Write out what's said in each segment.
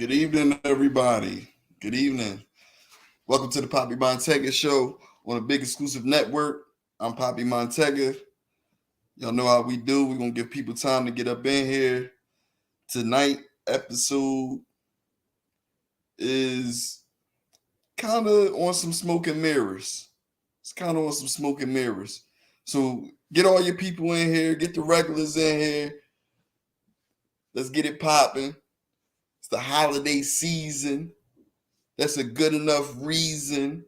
Good evening, everybody. Good evening. Welcome to the Poppy Montega show on a big exclusive network. I'm Poppy Montega. Y'all know how we do. We're going to give people time to get up in here. Tonight episode is kind of on some smoke and mirrors. It's kind of on some smoke and mirrors. So get all your people in here. Get the regulars in here. Let's get it popping. It's the holiday season. That's a good enough reason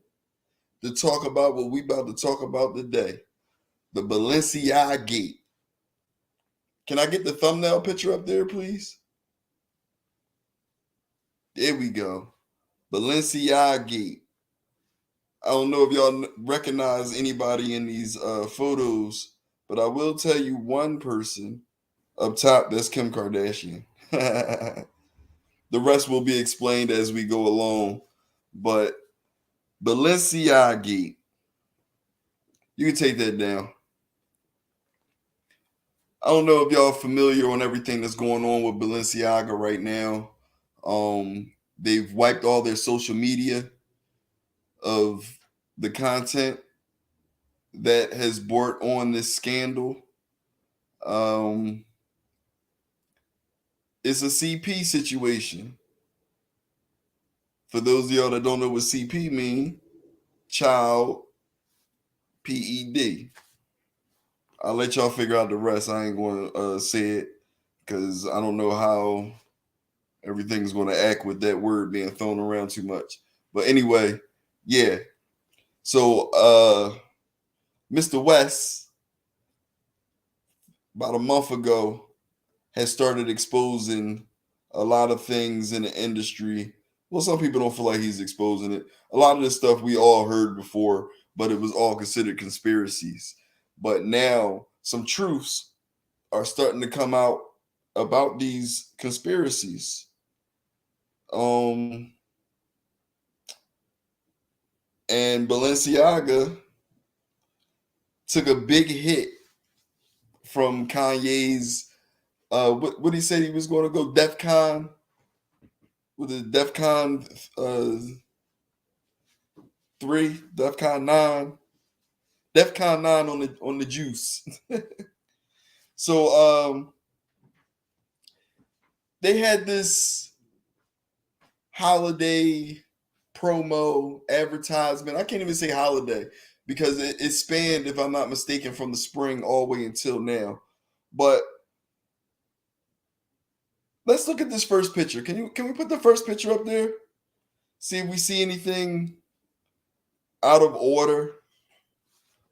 to talk about what we about to talk about today. The Ballenciagate. Can I get the thumbnail picture up there, please? There we go. Ballenciagate. I don't know if y'all recognize anybody in these photos, but I will tell you one person up top. That's Kim Kardashian. The rest will be explained as we go along. But Ballenciagate. You can take that down. I don't know if y'all familiar on everything that's going on with Balenciaga right now. They've wiped all their social media of the content that has brought on this scandal. Um, it's a CP situation. For those of y'all that don't know what CP mean, child PED. I'll let y'all figure out the rest. I ain't going to say it because I don't know how everything's going to act with that word being thrown around too much. But anyway, yeah. So Mr. West, about a month ago, has started exposing a lot of things in the industry. Well, some people don't feel like he's exposing it. A lot of this stuff we all heard before, but it was all considered conspiracies. But now some truths are starting to come out about these conspiracies. And Balenciaga took a big hit from Kanye's what he said he was going to go DefCon with the DefCon 3, DefCon 9, DefCon 9 on the juice. So they had this holiday promo advertisement. I can't even say holiday because it spanned, if I'm not mistaken, from the spring all the way until now. But let's look at this first picture. Can we put the first picture up there? See if we see anything out of order.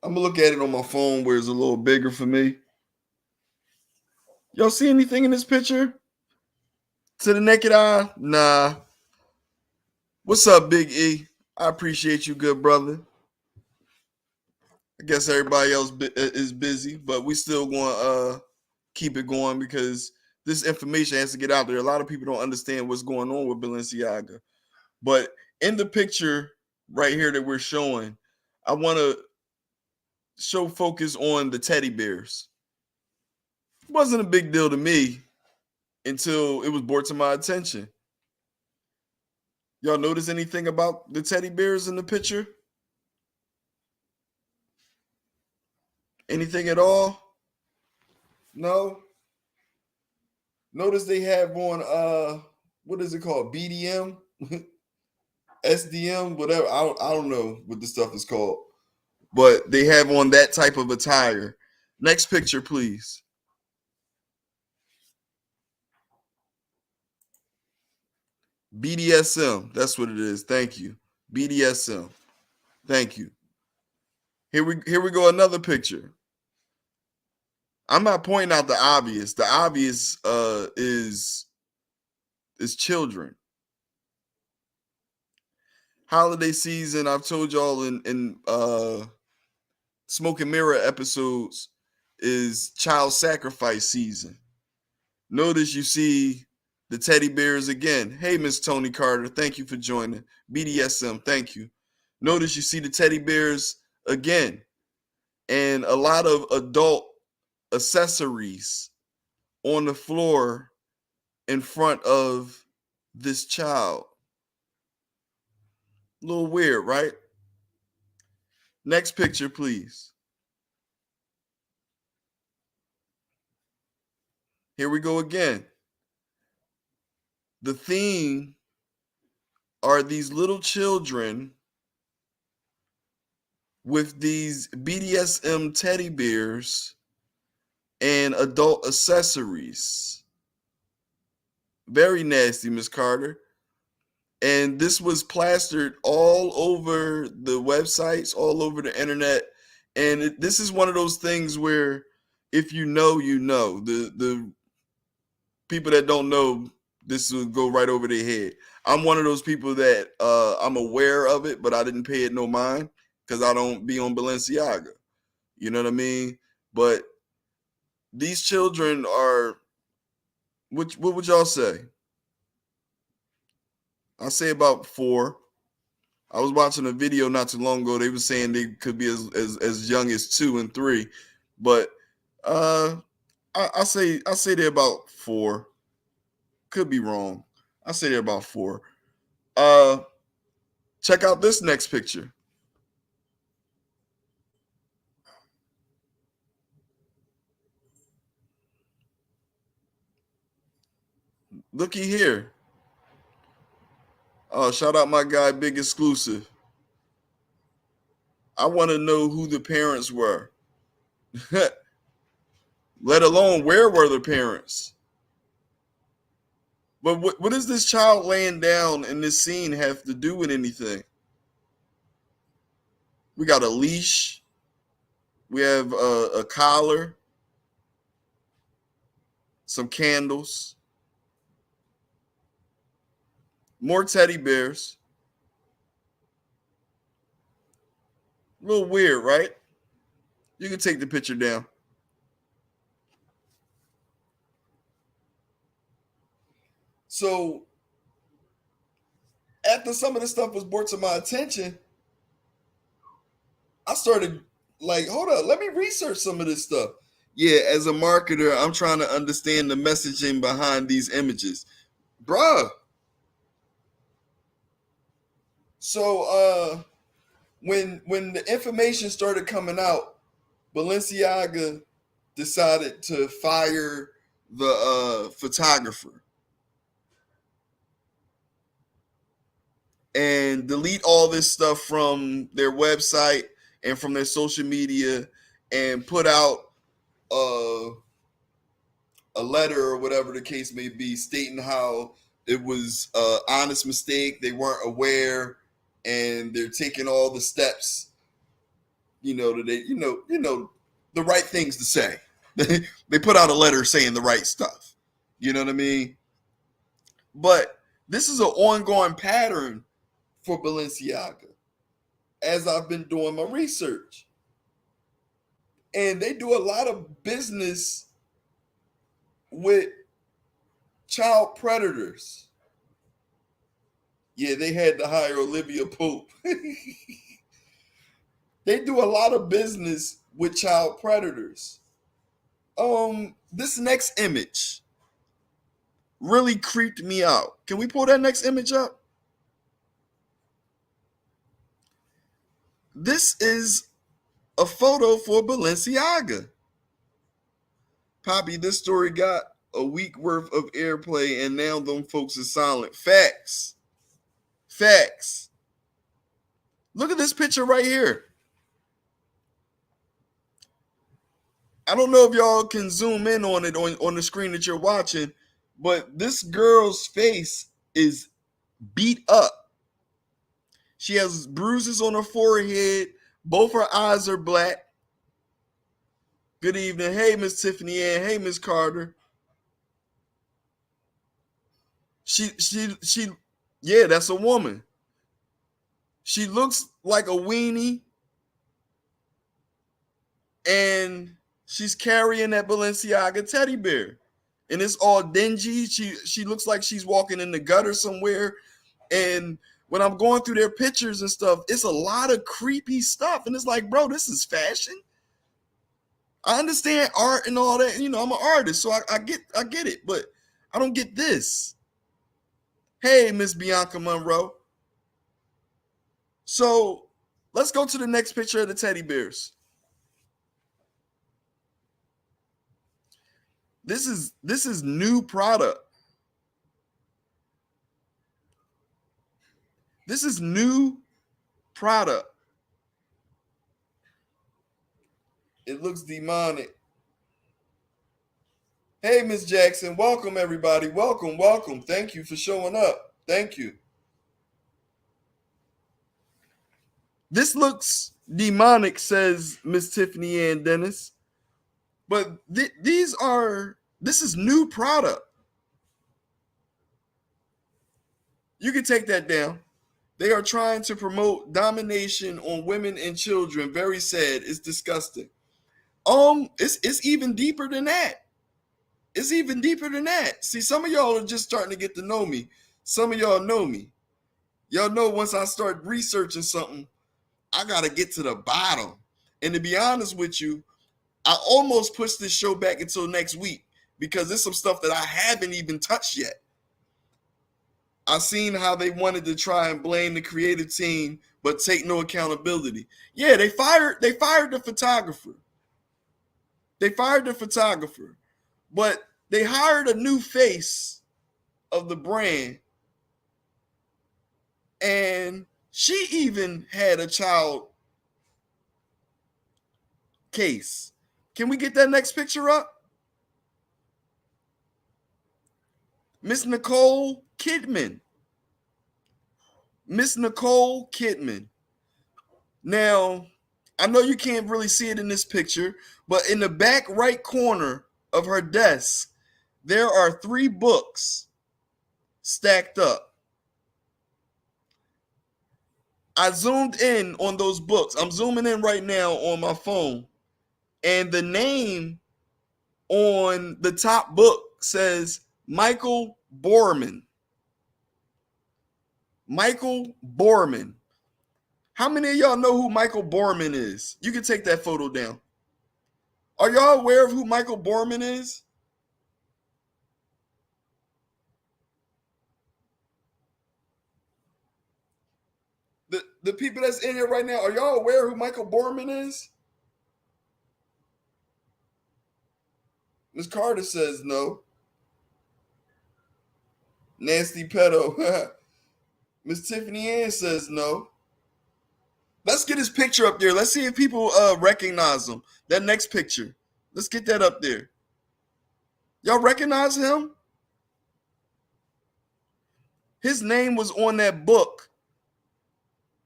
I'm gonna look at it on my phone where it's a little bigger for me. Y'all see anything in this picture? To the naked eye? Nah. What's up, Big E? I appreciate you, good brother. I guess everybody else is busy, but we still going to keep it going because this information has to get out there. A lot of people don't understand what's going on with Balenciaga. But in the picture right here that we're showing, I want to show focus on the teddy bears. It wasn't a big deal to me until it was brought to my attention. Y'all notice anything about the teddy bears in the picture? Anything at all? No? Notice they have on what is it called? BDM? SDM, whatever. I don't know what the stuff is called. But they have on that type of attire. Next picture, please. BDSM. That's what it is. Thank you. BDSM. Thank you. Here we go. Another picture. I'm not pointing out the obvious. The obvious is children. Holiday season. I've told y'all in Smoke and Mirror episodes is child sacrifice season. Notice you see the teddy bears again. Hey, Miss Tony Carter, thank you for joining. BDSM, thank you. Notice you see the teddy bears again. And a lot of adult accessories on the floor in front of this child. A little weird, right? Next picture, please. Here we go again. The theme are these little children with these BDSM teddy bears and adult accessories. Very nasty, Miss Carter. And this was plastered all over the websites, all over the internet. And this is one of those things where if you know, you know. The people that don't know, this will go right over their head. I'm one of those people that I'm aware of it, but I didn't pay it no mind because I don't be on Balenciaga. You know what I mean? But these children are, what would y'all say? I say about 4. I was watching a video not too long ago. They were saying they could be as young as 2 and 3, but uh, I say they're about 4. Could be wrong. I say they're about 4. Uh, Check out this next picture. Looky here. Oh, shout out my guy, Big Exclusive. I want to know who the parents were. Let alone where were the parents. But what does this child laying down in this scene have to do with anything? We got a leash. We have a collar, some candles, more teddy bears. A little weird, right? You can take the picture down. So after some of this stuff was brought to my attention, I started like, hold up, let me research some of this stuff. Yeah, as a marketer, I'm trying to understand the messaging behind these images. Bruh. So when the information started coming out, Balenciaga decided to fire the photographer and delete all this stuff from their website and from their social media and put out uh, a letter or whatever the case may be stating how it was an honest mistake, they weren't aware, and they're taking all the steps, that the right things to say. They put out a letter saying the right stuff. You know what I mean? But this is an ongoing pattern for Balenciaga as I've been doing my research. And they do a lot of business with child predators. Yeah, they had to hire Olivia Pope. They do a lot of business with child predators. This next image really creeped me out. Can we pull that next image up? This is a photo for Balenciaga. Poppy, this story got a week worth of airplay and now them folks is silent. Facts. Facts. Look at this picture right here. I don't know if y'all can zoom in on it on the screen that you're watching, but this girl's face is beat up. She has bruises on her forehead. Both her eyes are black. Good evening. Hey, Miss Tiffany Ann. Hey, Miss Carter. She yeah, that's a woman. She looks like a weenie and she's carrying that Balenciaga teddy bear. And it's all dingy. She looks like she's walking in the gutter somewhere. And when I'm going through their pictures and stuff, it's a lot of creepy stuff. And it's like, bro, this is fashion. I understand art and all that. I'm an artist, so I get it, but I don't get this. Hey, Miss Bianca Monroe. So let's go to the next picture of the teddy bears. This is new product. This is new product. It looks demonic. Hey, Miss Jackson, welcome everybody. Welcome, welcome. Thank you for showing up. Thank you. This looks demonic, says Miss Tiffany Ann Dennis. But this is new product. You can take that down. They are trying to promote domination on women and children. Very sad. It's disgusting. It's even deeper than that. It's even deeper than that. See, some of y'all are just starting to get to know me. Some of y'all know me. Y'all know once I start researching something, I gotta get to the bottom. And to be honest with you, I almost pushed this show back until next week because there's some stuff that I haven't even touched yet. I've seen how they wanted to try and blame the creative team, but take no accountability. Yeah, they fired the photographer. They fired the photographer, but they hired a new face of the brand, and she even had a child case. Can we get that next picture up? Miss Nicole Kidman. Miss Nicole Kidman. Now, I know you can't really see it in this picture, but in the back right corner of her desk, there are 3 books stacked up. I zoomed in on those books. I'm zooming in right now on my phone, and the name on the top book says Michael Borman. Michael Borman. How many of y'all know who Michael Borman is? You can take that photo down. Are y'all aware of who Michael Borman is? The people that's in here right now, are y'all aware who Michael Borman is? Miss Carter says no. Nasty pedo. Miss Tiffany Ann says no. Let's get his picture up there. Let's see if people recognize him. That next picture. Let's get that up there. Y'all recognize him? His name was on that book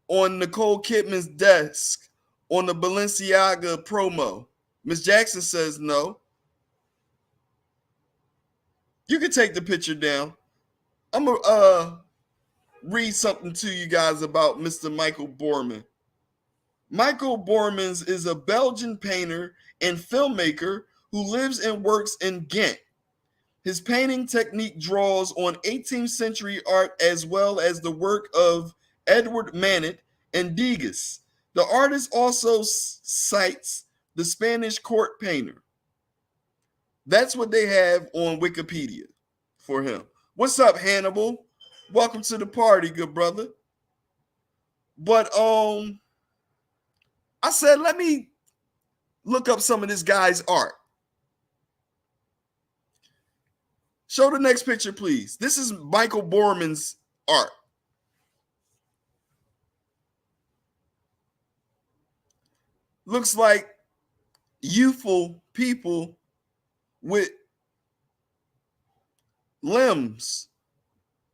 on Nicole Kidman's desk on the Balenciaga promo. Miss Jackson says no. You can take the picture down. I'm going to read something to you guys about Mr. Michael Borman. Michael Bormans is a Belgian painter and filmmaker who lives and works in Ghent. His painting technique draws on 18th century art as well as the work of Edward Manet and Degas. The artist also cites the Spanish court painter. That's what they have on Wikipedia for him. What's up, Hannibal? Welcome to the party, good brother. But I said, let me look up some of this guy's art. Show the next picture, please. This is Michael Borman's art. Looks like youthful people with limbs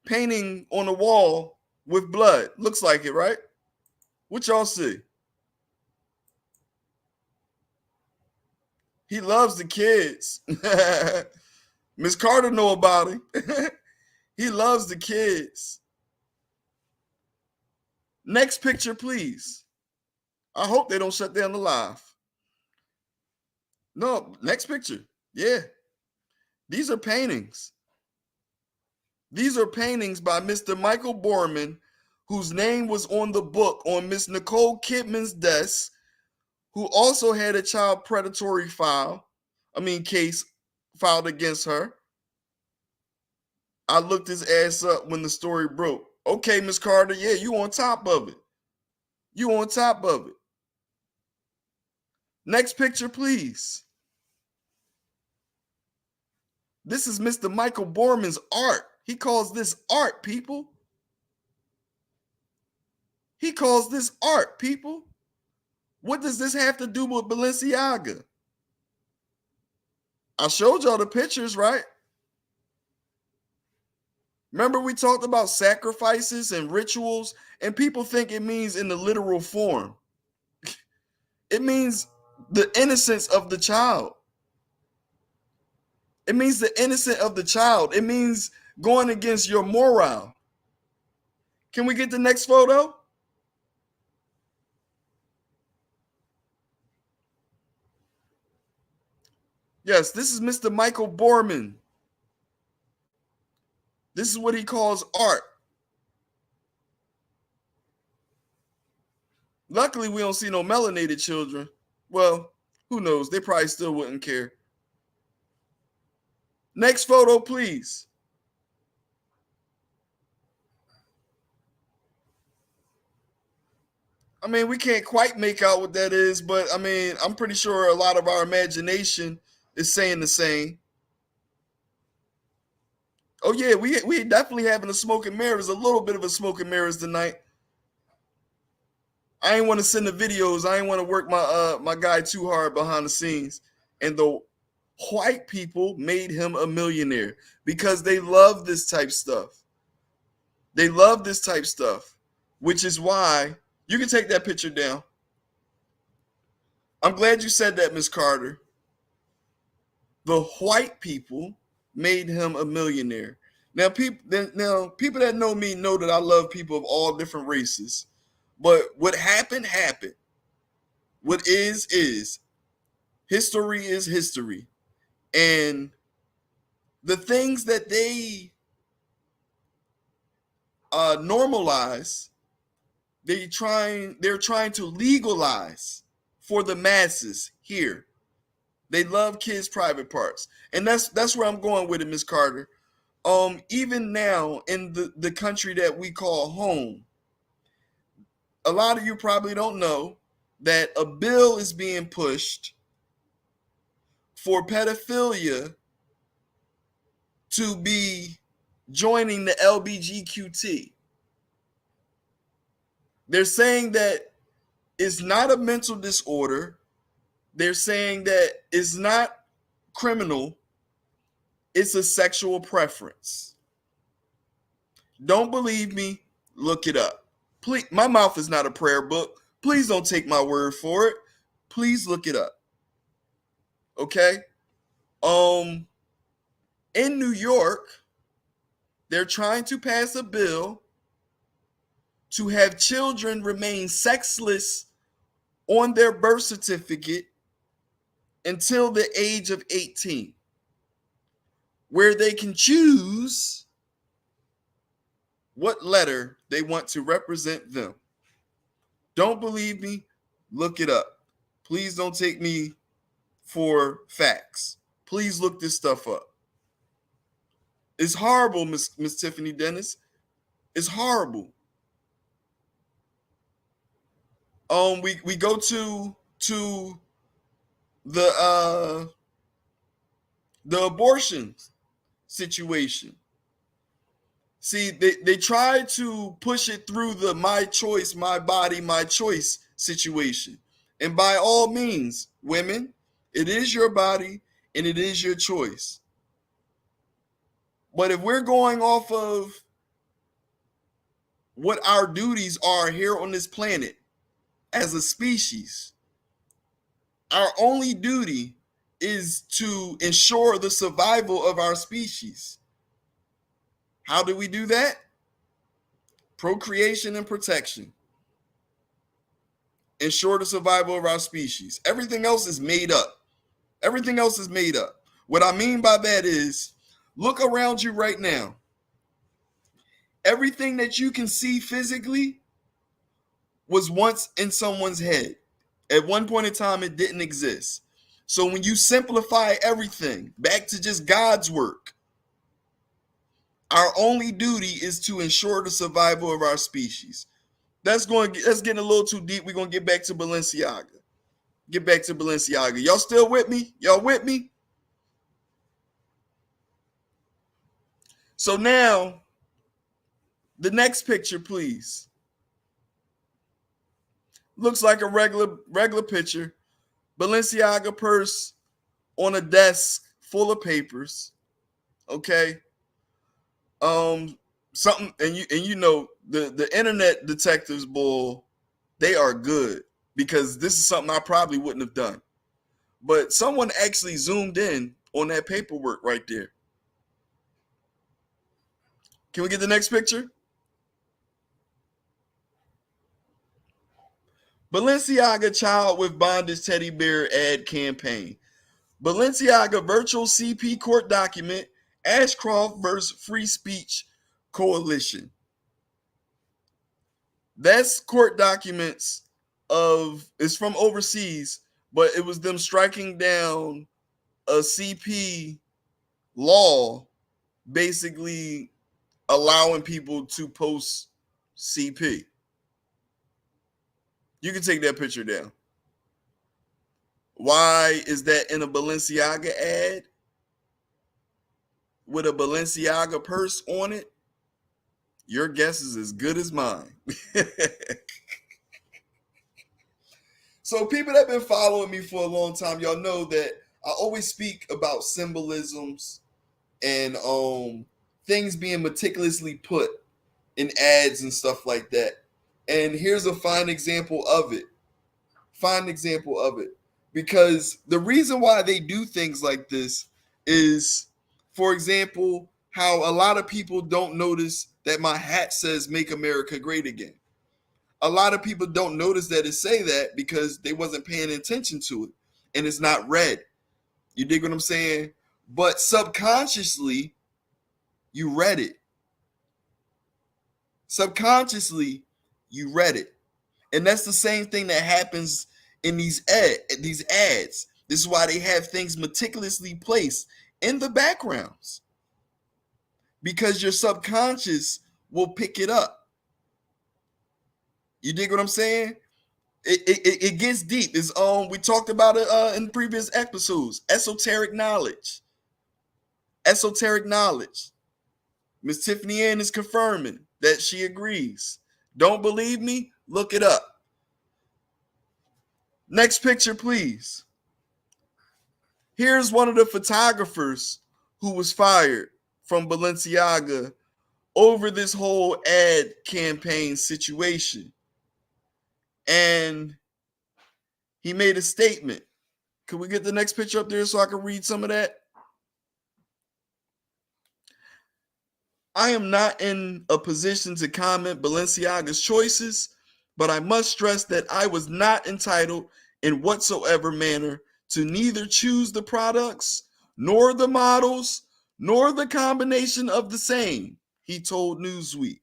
painting on the wall with blood. Looks like it, right? What y'all see? He loves the kids. Miss Carter know about him. He loves the kids. Next picture, please. I hope they don't shut down the live. No, next picture. Yeah. These are paintings. These are paintings by Mr. Michael Borman, whose name was on the book on Miss Nicole Kidman's desk, who also had a child predatory case filed against her. I looked his ass up when the story broke. Okay, Miss Carter, yeah, you on top of it. You on top of it. Next picture, please. This is Mr. Michael Borman's art. He calls this art, people. He calls this art, people. What does this have to do with Balenciaga? I showed y'all the pictures, right? Remember we talked about sacrifices and rituals, and people think it means in the literal form. It means the innocence of the child. It means the innocence of the child. It means going against your morale. Can we get the next photo? Yes, this is Mr. Michael Borman. This is what he calls art. Luckily, we don't see no melanated children. Well, who knows? They probably still wouldn't care. Next photo, please. I mean, we can't quite make out what that is, but I mean, I'm pretty sure a lot of our imagination is saying the same. Oh yeah, we definitely having a smoke and mirrors, a little bit of a smoke and mirrors tonight. I ain't want to send the videos. I ain't want to work my guy too hard behind the scenes. And the white people made him a millionaire because they love this type stuff. They love this type stuff, which is why you can take that picture down. I'm glad you said that, Miss Carter. The white people made him a millionaire. Now, people that know me know that I love people of all different races. But what happened, happened. What is. History is history. And the things that they normalize, they're trying to legalize for the masses here. They love kids' private parts. And that's where I'm going with it, Miss Carter. Even now in the country that we call home, a lot of you probably don't know that a bill is being pushed for pedophilia to be joining the LBGQT. They're saying that it's not a mental disorder. They're saying that it's not criminal. It's a sexual preference. Don't believe me? Look it up. Please, my mouth is not a prayer book. Please don't take my word for it. Please look it up. Okay? In New York, they're trying to pass a bill to have children remain sexless on their birth certificate until the age of 18, where they can choose what letter they want to represent them. Don't believe me? Look it up. Please don't take me for facts. Please look this stuff up. It's horrible, Miss Tiffany Dennis. It's horrible. We go to the abortion situation. See, they try to push it through the my choice, my body, my choice situation. And by all means, women, it is your body and it is your choice. But if we're going off of what our duties are here on this planet as a species, our only duty is to ensure the survival of our species. How do we do that? Procreation and protection. Ensure the survival of our species. Everything else is made up. Everything else is made up. What I mean by that is, look around you right now. Everything that you can see physically was once in someone's head. At one point in time, it didn't exist. So when you simplify everything back to just God's work, Our only duty is to ensure the survival of our species. That's getting a little too deep. We're gonna get back to Balenciaga. Get back to Balenciaga. Y'all still with me? Y'all with me? So now, the next picture, please. Looks like a regular picture. Balenciaga purse on a desk full of papers. Okay. Something, and you know the internet detectives, boy, they are good, because this is something I probably wouldn't have done. But someone actually zoomed in on that paperwork right there. Can we get the next picture? Balenciaga child with bondage teddy bear ad campaign. Balenciaga virtual CP court document. Ashcroft versus Free Speech Coalition. That's court documents it's from overseas, but it was them striking down a CP law, basically allowing people to post CP. You can take that picture down. Why is that in a Balenciaga ad with a Balenciaga purse on it? Your guess is as good as mine. So people that have been following me for a long time, y'all know that I always speak about symbolisms and things being meticulously put in ads and stuff like that. And here's a fine example of it. Because the reason why they do things like this is, for example, how a lot of people don't notice that my hat says "Make America Great Again." A lot of people don't notice that it say that because they wasn't paying attention to it, and it's not red. You dig what I'm saying? But subconsciously, you read it. Subconsciously, you read it. And that's the same thing that happens in these ads. This is why they have things meticulously placed in the backgrounds, because your subconscious will pick it up. You dig what I'm saying? It gets deep. It's we talked about it in previous episodes. Esoteric knowledge. Miss Tiffany Ann is confirming that she agrees. Don't believe me? Look it up. Next picture, please. Here's one of the photographers who was fired from Balenciaga over this whole ad campaign situation. And he made a statement. Can we get the next picture up there so I can read some of that? I am not in a position to comment Balenciaga's choices, but I must stress that I was not entitled in whatsoever manner to neither choose the products, nor the models, nor the combination of the same, he told Newsweek.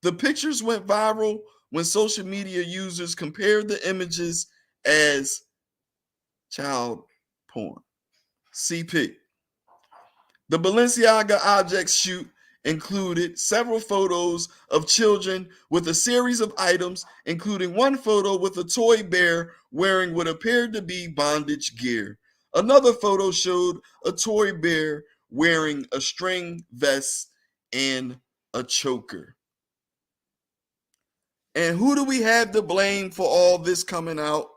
The pictures went viral when social media users compared the images as child porn, CP. The Balenciaga objects shoot included several photos of children with a series of items, including one photo with a toy bear wearing what appeared to be bondage gear. Another photo showed a toy bear wearing a string vest and a choker. And who do we have to blame for all this coming out?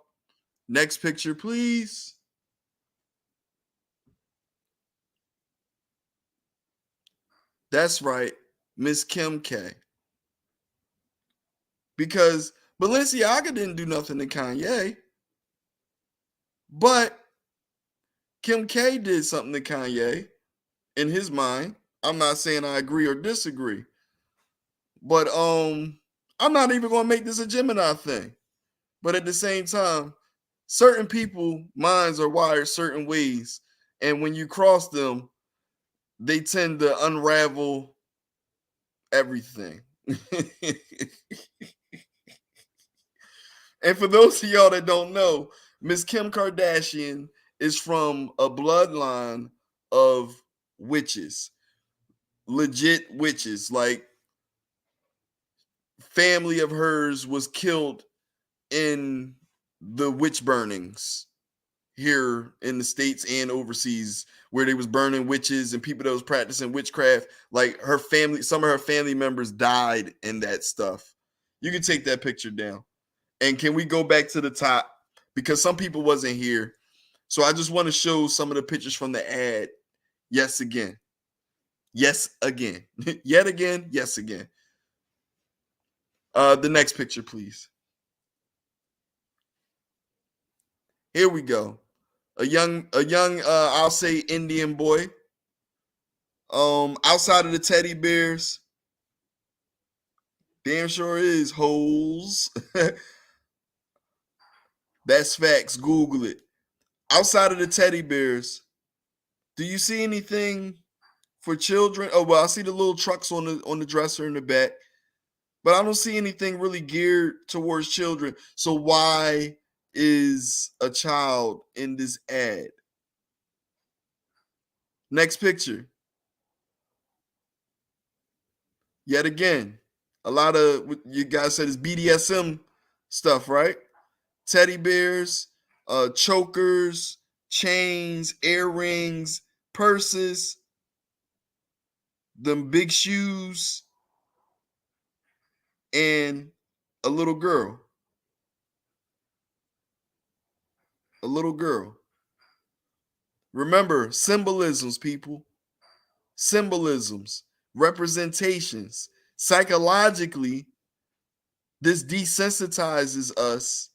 Next picture, please. That's right, Miss Kim K. Because Balenciaga didn't do nothing to Kanye, but Kim K did something to Kanye in his mind. I'm not saying I agree or disagree, but I'm not even gonna make this a Gemini thing. But at the same time, certain people minds are wired certain ways, and when you cross them, they tend to unravel everything. And for those of y'all that don't know, Miss Kim Kardashian is from a bloodline of witches. legit witches. Like, family of hers was killed in the witch burnings here in the States and overseas, where they was burning witches and people that was practicing witchcraft. Like, her family, some of her family members died in that stuff. You can take that picture down. And can we go back to the top? Because some people wasn't here. So I just want to show some of the pictures from the ad. Yes, again. Yes, again. Yet again. Yes, again. The next picture, please. Here we go. A young I'll say Indian boy. Outside of the teddy bears. Damn sure is holes. That's facts. Google it. Outside of the teddy bears, do you see anything for children? Oh well, I see the little trucks on the dresser in the back, but I don't see anything really geared towards children. So why is a child in this ad? Next picture. Yet again, a lot of what you guys said is BDSM stuff, right? Teddy bears, chokers, chains, earrings, purses, them big shoes, and a little girl. A little girl. Remember, symbolisms, people. Symbolisms, representations. Psychologically, this desensitizes us,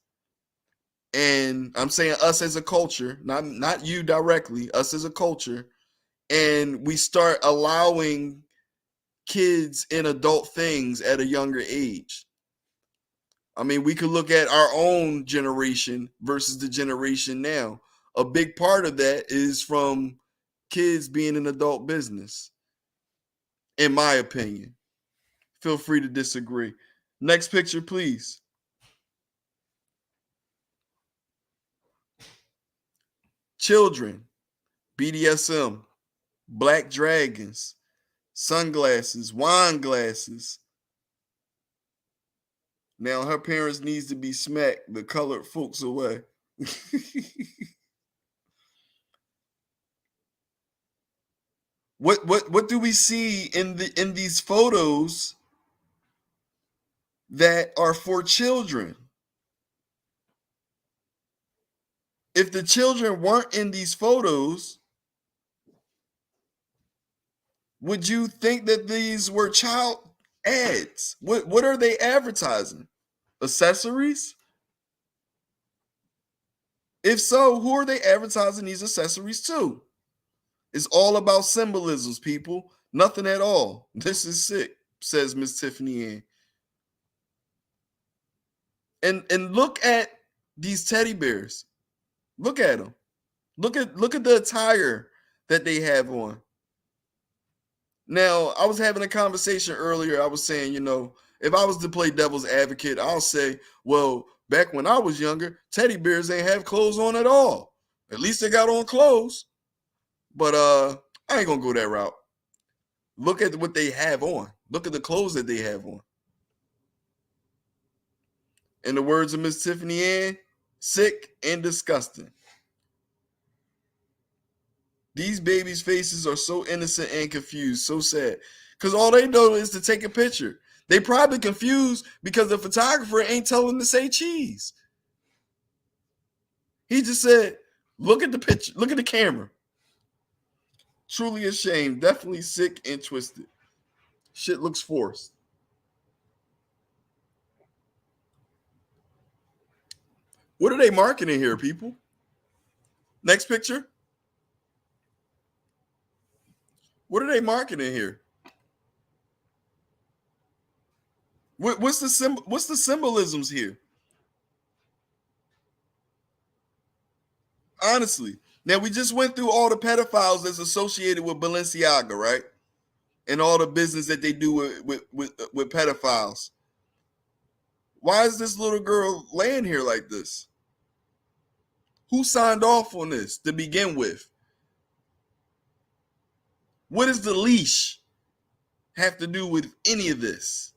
and I'm saying us as a culture, not you directly, us as a culture, and we start allowing kids in adult things at a younger age. I mean, we could look at our own generation versus the generation now. A big part of that is from kids being in adult business, in my opinion. Feel free to disagree. Next picture, please. Children, BDSM, black dragons, sunglasses, wine glasses. Now her parents needs to be smacked the colored folks away. What do we see in these photos that are for children? If the children weren't in these photos, would you think that these were child ads? What are they advertising? Accessories? If so, who are they advertising these accessories to? It's all about symbolisms, people. Nothing at all. This is sick, says Miss Tiffany Ann. And look at these teddy bears. Look at them. Look at the attire that they have on. Now, I was having a conversation earlier. I was saying, if I was to play devil's advocate, I'll say, well, back when I was younger, teddy bears ain't have clothes on at all. At least they got on clothes. But I ain't gonna go that route. Look at what they have on. Look at the clothes that they have on. In the words of Miss Tiffany Ann, sick and disgusting. These babies' faces are so innocent and confused, so sad. Because all they know is to take a picture. They probably confused because the photographer ain't telling them to say cheese. He just said, look at the picture, look at the camera. Truly ashamed, definitely sick and twisted. Shit looks forced. What are they marketing here, people? Next picture. What are they marketing here? What's the symbolisms here? Honestly. Now we just went through all the pedophiles that's associated with Balenciaga, right? And all the business that they do with pedophiles. Why is this little girl laying here like this? Who signed off on this to begin with? What is the leash? have to do with any of this?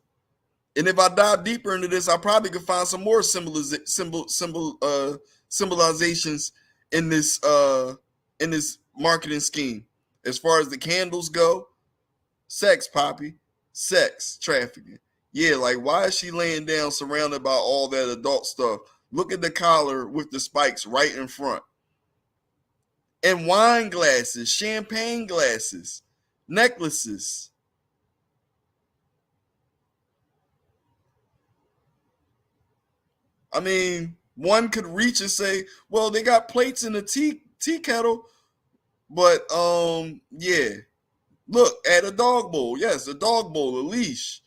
And if I dive deeper into this, I probably could find some more symbolizations in this marketing scheme. As far as the candles go, sex, Poppy, sex trafficking. Yeah, like why is she laying down surrounded by all that adult stuff? Look at the collar with the spikes right in front. And wine glasses, champagne glasses, necklaces. I mean, one could reach and say, well, they got plates in the tea kettle, but yeah. Look at a dog bowl. Yes, a dog bowl, a leash.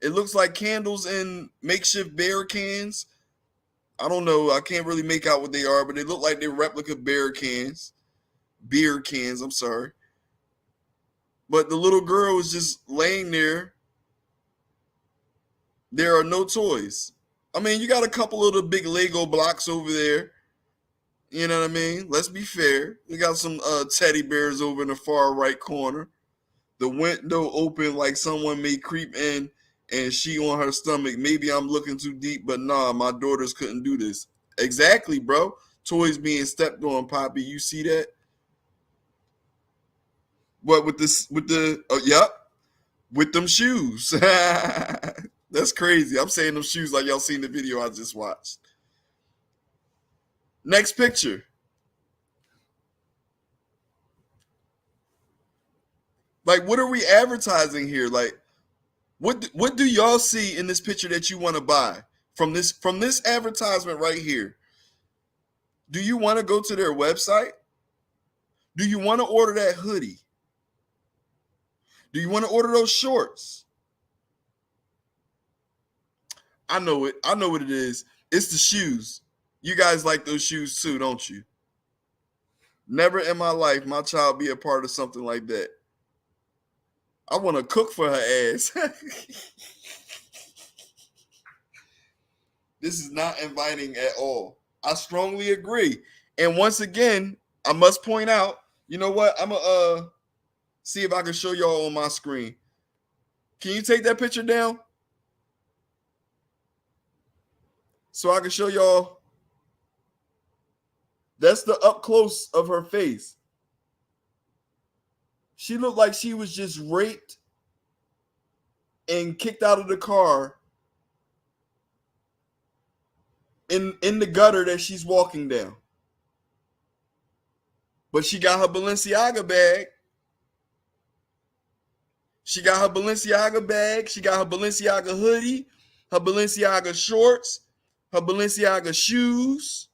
It looks like candles in makeshift beer cans. I don't know. I can't really make out what they are, but they look like they're replica beer cans. Beer cans, I'm sorry. But the little girl is just laying there. There are no toys. I mean, you got a couple of the big Lego blocks over there. You know what I mean? Let's be fair. We got some teddy bears over in the far right corner. The window open like someone may creep in and she on her stomach. Maybe I'm looking too deep, but nah, my daughters couldn't do this. Exactly, bro. Toys being stepped on, Poppy. You see that? What with this? With the yep, with them shoes. That's crazy. I'm saying them shoes like y'all seen the video I just watched. Next picture. Like, what are we advertising here? Like, what do y'all see in this picture that you want to buy from this advertisement right here? Do you want to go to their website? Do you want to order that hoodie? Do you want to order those shorts? I know it. I know what it is. It's the shoes. You guys like those shoes too, don't you? Never in my life my child be a part of something like that. I want to cook for her ass. This is not inviting at all. I strongly agree. And once again, I must point out, you know what? I'm gonna see if I can show y'all on my screen. Can you take that picture down? So I can show y'all. That's the up close of her face. She looked like she was just raped and kicked out of the car in the gutter that she's walking down. But she got her Balenciaga bag. She got her Balenciaga bag. She got her Balenciaga hoodie, her Balenciaga shorts, her Balenciaga shoes.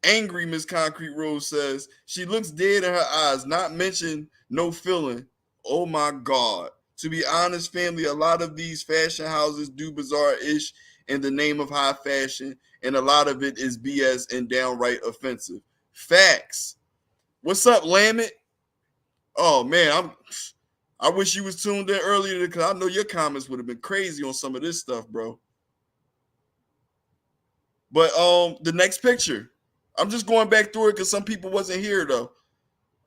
Angry Miss Concrete Rose says, she looks dead in her eyes, not mention no feeling. Oh my God. To be honest, family, a lot of these fashion houses do bizarre-ish in the name of high fashion, and a lot of it is BS and downright offensive. Facts. What's up, Lamit? Oh man, I wish you was tuned in earlier because I know your comments would have been crazy on some of this stuff, bro. But the next picture. I'm just going back through it because some people wasn't here though.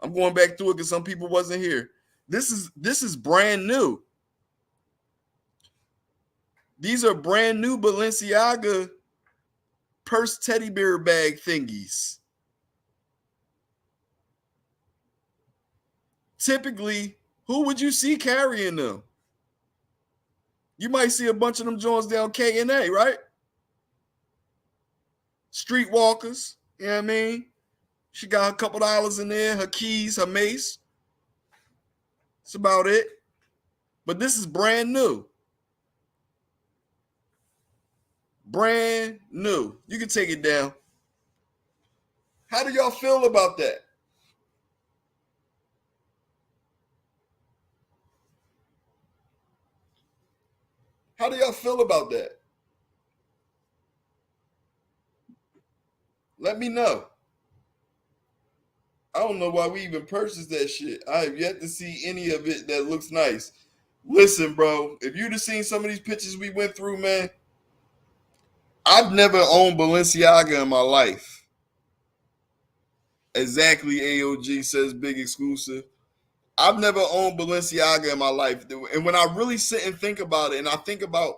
I'm going back through it because some people wasn't here. This is brand new. These are brand new Balenciaga purse teddy bear bag thingies. Typically, who would you see carrying them? You might see a bunch of them joints down K&A, right? Streetwalkers, you know what I mean? She got a couple dollars in there, her keys, her mace. That's about it. But this is brand new. Brand new. You can take it down. How do y'all feel about that? How do y'all feel about that? Let me know. I don't know why we even purchased that shit. I have yet to see any of it that looks nice. Listen, bro, if you'd have seen some of these pictures we went through, man, I've never owned Balenciaga in my life. Exactly, AOG says big exclusive. I've never owned Balenciaga in my life. And when I really sit and think about it, and I think about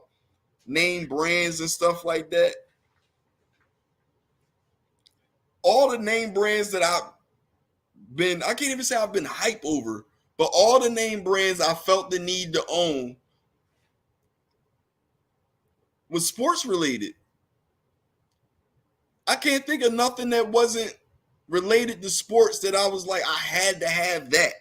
name brands and stuff like that, all the name brands that I can't even say I've been hype over, but all the name brands I felt the need to own was sports related. I can't think of nothing that wasn't related to sports that I was like, I had to have that.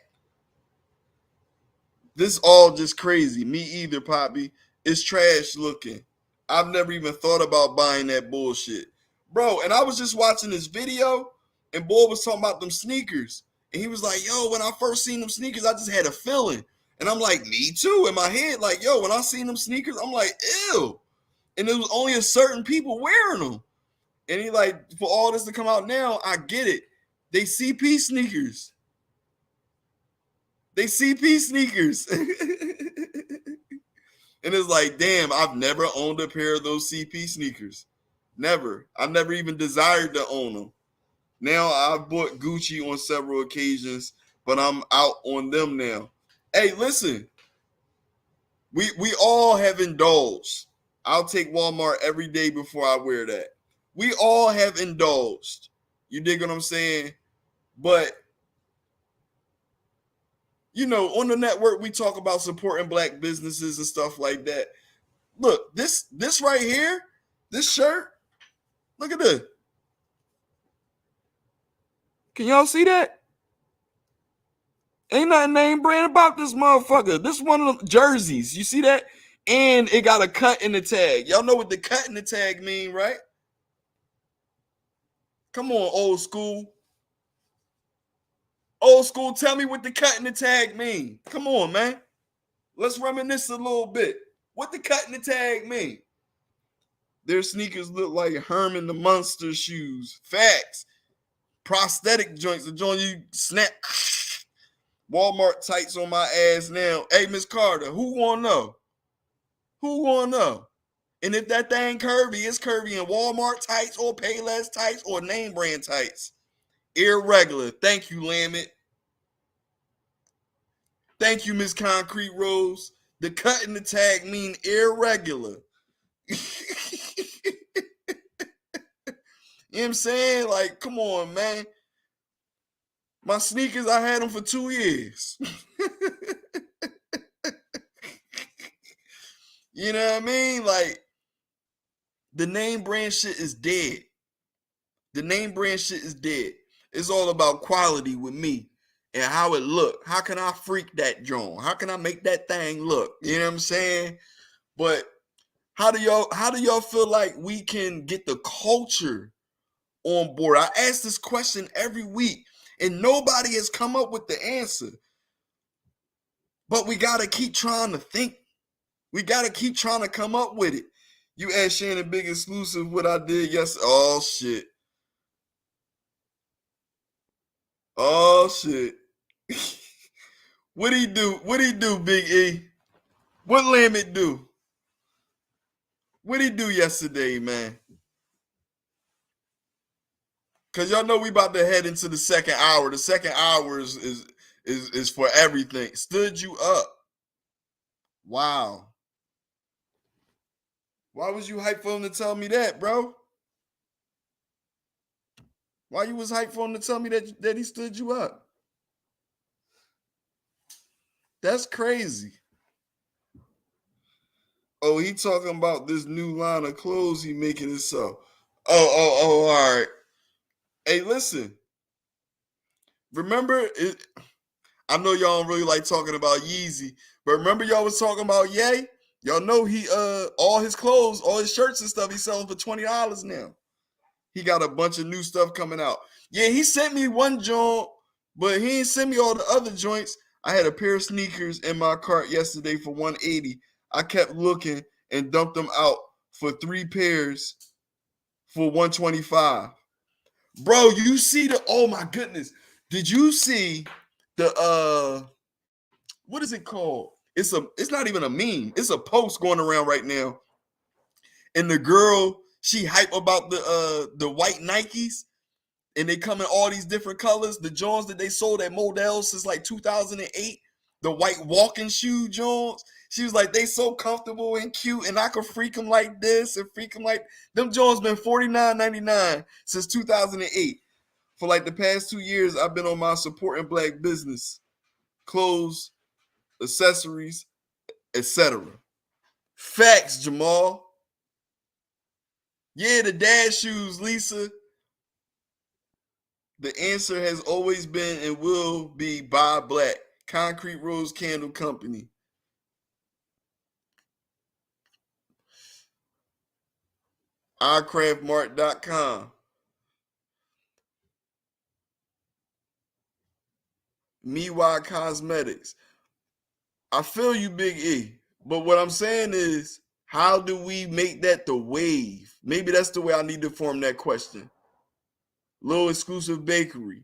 This all just crazy. Me either, Poppy. It's trash looking. I've never even thought about buying that bullshit. Bro, and I was just watching this video, and boy was talking about them sneakers. And he was like, yo, when I first seen them sneakers, I just had a feeling. And I'm like, me too, in my head. Like, yo, when I seen them sneakers, I'm like, ew. And there was only a certain people wearing them. And he like, for all this to come out now, I get it. They CP sneakers. They CP sneakers. And it's like, damn, I've never owned a pair of those CP sneakers. Never. I've never even desired to own them. Now I've bought Gucci on several occasions, but I'm out on them now. Hey, listen. We all have indulged. I'll take Walmart every day before I wear that. We all have indulged. You dig what I'm saying? But you know, on the network, we talk about supporting black businesses and stuff like that. Look, this right here, this shirt, look at this. Can y'all see that? Ain't nothing name brand about this motherfucker. This one of them jerseys. You see that? And it got a cut in the tag. Y'all know what the cut in the tag mean, right? Come on, old school. Old school, tell me what the cut in the tag mean. Come on, man. Let's reminisce a little bit. What the cut in the tag mean? Their sneakers look like Herman the Monster shoes. Facts. Prosthetic joints, the joint you snap. Walmart tights on my ass now. Hey, Miss Carter, who wanna know? Who wanna know? And if that thing curvy, it's curvy in Walmart tights or Payless tights or name brand tights. Irregular. Thank you, Lamit. Thank you, Miss Concrete Rose. The cut and the tag mean irregular. You know what I'm saying? Like, come on, man. My sneakers, I had them for 2 years. You know what I mean? Like, the name brand shit is dead. The name brand shit is dead. It's all about quality with me and how it look. How can I freak that joint? How can I make that thing look? You know what I'm saying? But how do y'all feel like we can get the culture on board? I ask this question every week, and nobody has come up with the answer. But we gotta keep trying to think. We gotta keep trying to come up with it. You asked Shannon Big Exclusive what I did yesterday. Oh shit. Oh shit. What'd he do? What'd he do, Big E? What Lamit do? What'd he do yesterday, man? Cause y'all know we about to head into the second hour. The second hour is for everything. Stood you up. Wow. Why was you hyped for him to tell me that, bro? Why you was hyped for him to tell me that he stood you up? That's crazy. Oh, he talking about this new line of clothes he making himself. Oh, all right. Hey, listen. Remember, I know y'all don't really like talking about Yeezy, but remember y'all was talking about Ye? Y'all know he all his clothes, all his shirts and stuff, he's selling for $20 now. He got a bunch of new stuff coming out. Yeah, he sent me one joint, but he didn't send me all the other joints. I had a pair of sneakers in my cart yesterday for $180. I kept looking and dumped them out for 3 pairs for $125. Bro, you see oh my goodness. Did you see the what is it called? It's not even a meme. It's a post going around right now. And the girl, she hype about the white Nikes. and they come in all these different colors. The Jones that they sold at Modell's since like 2008, the white walking shoe Jones. She was like, they so comfortable and cute, and I could freak them like this and freak them like them. Jones been $49.99 since 2008. For like the past 2 years, I've been on my supporting black business, clothes, accessories, etc. Facts, Jamal. Yeah, the dad shoes, Lisa. The answer has always been and will be buy black. Concrete Rose Candle Company. iCraftMart.com. MeWhy Cosmetics. I feel you, Big E. But what I'm saying is, how do we make that the wave? Maybe that's the way I need to form that question. Little Exclusive Bakery.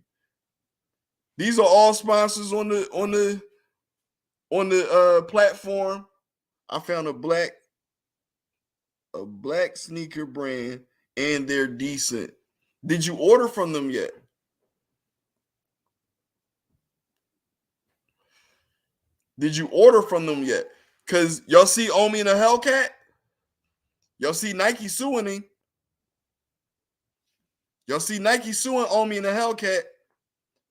These are all sponsors on the platform. I found a black sneaker brand, and they're decent. Did you order from them yet? Did you order from them yet? Cause y'all see Omi and the Hellcat. Y'all see Nike suing him. Y'all see Nike suing Omi and the Hellcat.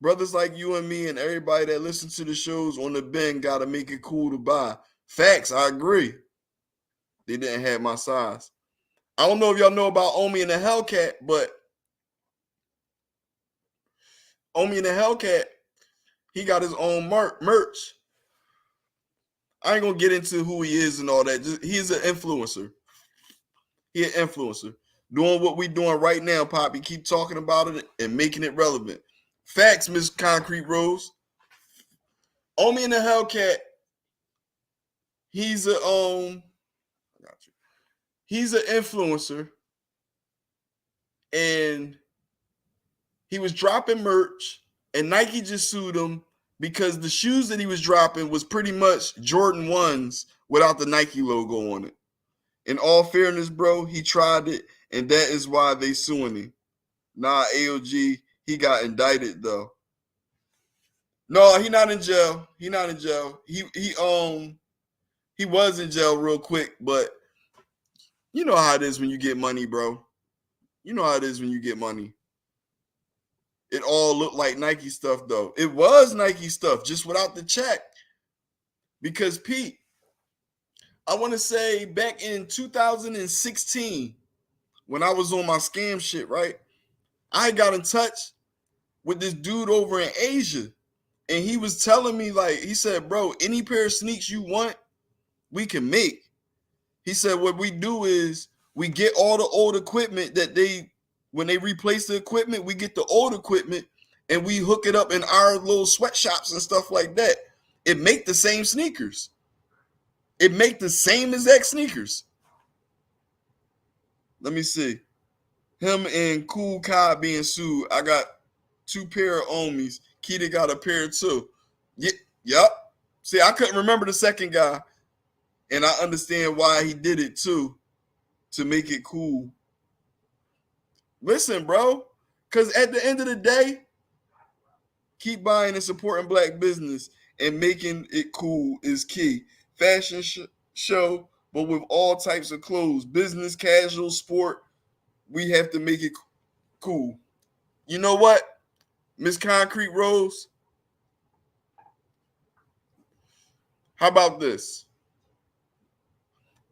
Brothers like you and me and everybody that listens to the shows on the bin gotta make it cool to buy. Facts, I agree. They didn't have my size. I don't know if y'all know about Omi and the Hellcat, but Omi and the Hellcat, he got his own merch. I ain't gonna get into who he is and all that. He's an influencer. He an influencer. Doing what we doing right now, Poppy. Keep talking about it and making it relevant. Facts, Miss Concrete Rose. Omi and the Hellcat, he's a I got you. He's an influencer, and he was dropping merch, and Nike just sued him because the shoes that he was dropping was pretty much Jordan 1s without the Nike logo on it. In all fairness, bro, he tried it, and that is why they suing him. Nah, AOG, he got indicted though. No, he not in jail. He not in jail. He was in jail real quick, but you know how it is when you get money, bro. You know how it is when you get money. It all looked like Nike stuff though. It was Nike stuff, just without the check. Because Pete, I want to say back in 2016, when I was on my scam shit, right? I got in touch with this dude over in Asia. And he was telling me, like, he said, bro, any pair of sneaks you want, we can make. He said, what we do is we get all the old equipment when they replace the equipment, we get the old equipment and we hook it up in our little sweatshops and stuff like that. It make the same sneakers. It make the same exact sneakers. Let me see. Him and Cool Kai being sued. I got 2 pair of Omis. Keita got a pair too. Yep. See, I couldn't remember the second guy, and I understand why he did it too, to make it cool. Listen, bro, because at the end of the day, keep buying and supporting black business and making it cool is key. Fashion show, but with all types of clothes, business, casual, sport, we have to make it cool. You know what, Miss Concrete Rose? How about this?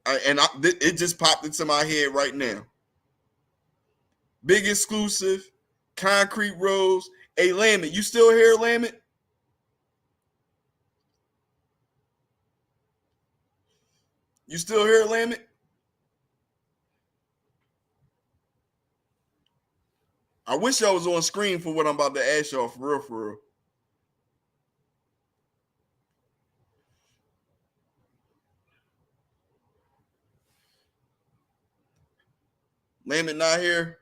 It just popped into my head right now. Big Exclusive, Concrete Rose. Hey, Lamit, you still here, Lamit? You still here, Lamit? I wish I was on screen for what I'm about to ask y'all, for real, for real. Lamit not here.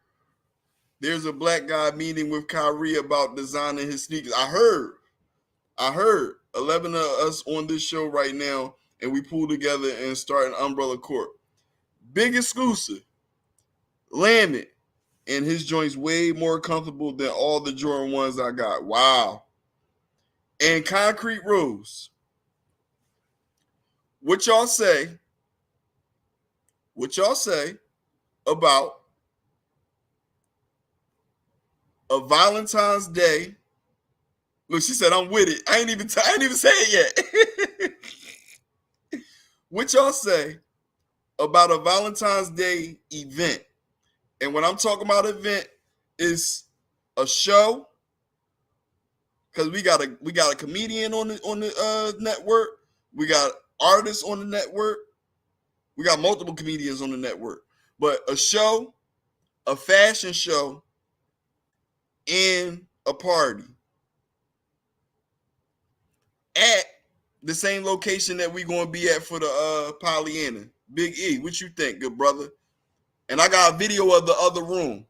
There's a black guy meeting with Kyrie about designing his sneakers. I heard 11 of us on this show right now, and we pull together and start an umbrella court. Big Exclusive, Lamit, and his joints way more comfortable than all the Jordan ones I got. Wow. And Concrete Rose. What y'all say? What y'all say about a Valentine's Day? Look, she said I'm with it. I ain't even say it yet. What y'all say about a Valentine's Day event? And when I'm talking about event, is a show, because we got a comedian on the network. We got artists on the network. We got multiple comedians on the network. But a show, a fashion show, and a party at the same location that we gonna be at for the Pollyanna. Big E, what you think, good brother? And I got a video of the other room.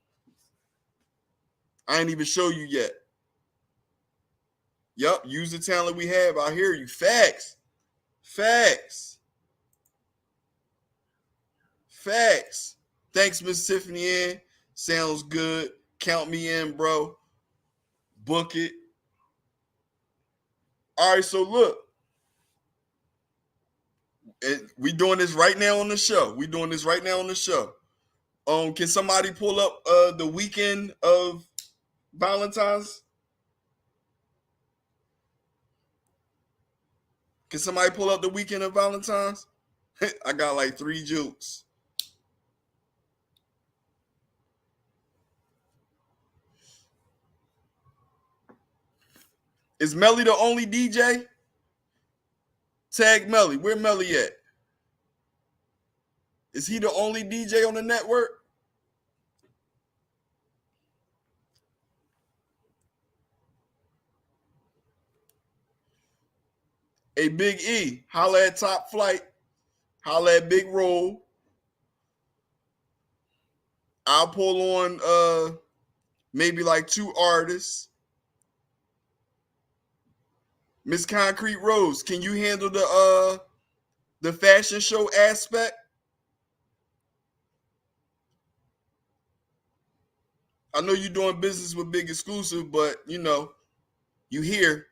I ain't even show you yet. Yup, use the talent we have. I hear you. Facts. Facts. Facts. Thanks, Miss Tiffany Ann. Sounds good. Count me in, bro. Book it. All right, so look. We doing this right now on the show. We doing this right now on the show. Can somebody pull up the weekend of Valentine's? Can somebody pull up the weekend of Valentine's? I got like 3 jukes. Is Melly the only DJ? Tag Melly. Where Melly at? Is he the only DJ on the network? Hey, Big E, holla at Top Flight. Holla at Big Roll. I'll pull on maybe like 2 artists. Miss Concrete Rose, can you handle the fashion show aspect? I know you're doing business with Big Exclusive, but you know, you hear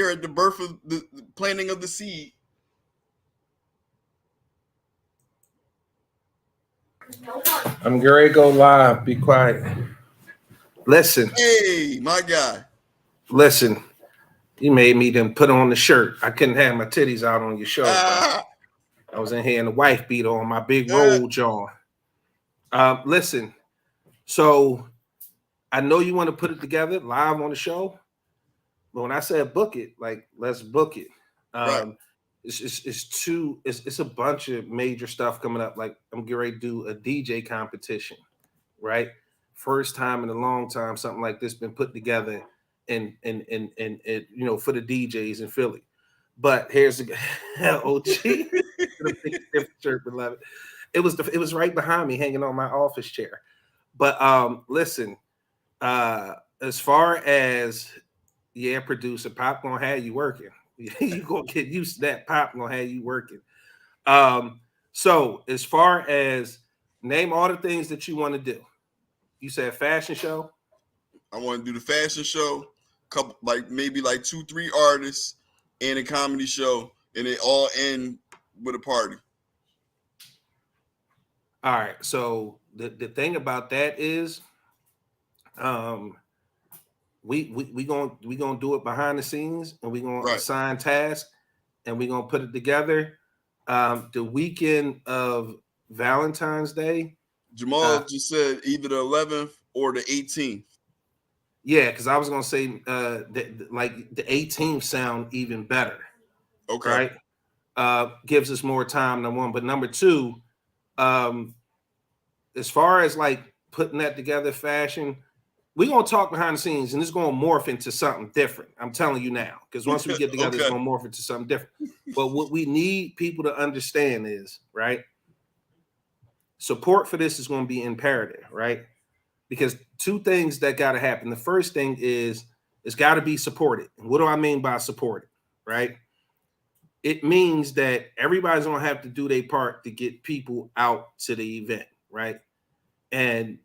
at the birth of the planting of the seed. I'm ready to go live. Be quiet. Listen. Hey, my guy. Listen. You made me then put on the shirt. I couldn't have my titties out on your show. I was in here in the wife beater on my big roll jaw. Listen. So I know you want to put it together live on the show, but when I said book it, like let's book it. Right. It's a bunch of major stuff coming up. Like I'm getting ready to do a DJ competition, right? First time in a long time something like this been put together and you know, for the DJs in Philly. But here's the OG shirt, beloved. It was right behind me, hanging on my office chair. But listen, as far as producer, Pop gonna have you working. You gonna get used to that. Pop gonna have you working. So as far as name all the things that you want to do, you said fashion show. I want to do the fashion show, couple maybe 2-3 artists, and a comedy show, and it all end with a party. All right. So the thing about that is, we gonna do it behind the scenes, and we gonna assign tasks, and we gonna put it together. The weekend of Valentine's Day. Jamal just said either the 11th or the 18th. Yeah, because I was gonna say like the 18th sound even better. Okay. Right? Gives us more time, number one. But number two, as far as like putting that together, fashion, we're gonna talk behind the scenes, and it's gonna morph into something different. I'm telling you now, because once we get together, it's gonna morph into something different. But what we need people to understand is, right? Support for this is gonna be imperative, right? Because 2 things that got to happen. The first thing is it's got to be supported. And what do I mean by supported? Right? It means that everybody's going to have to do their part to get people out to the event, right? And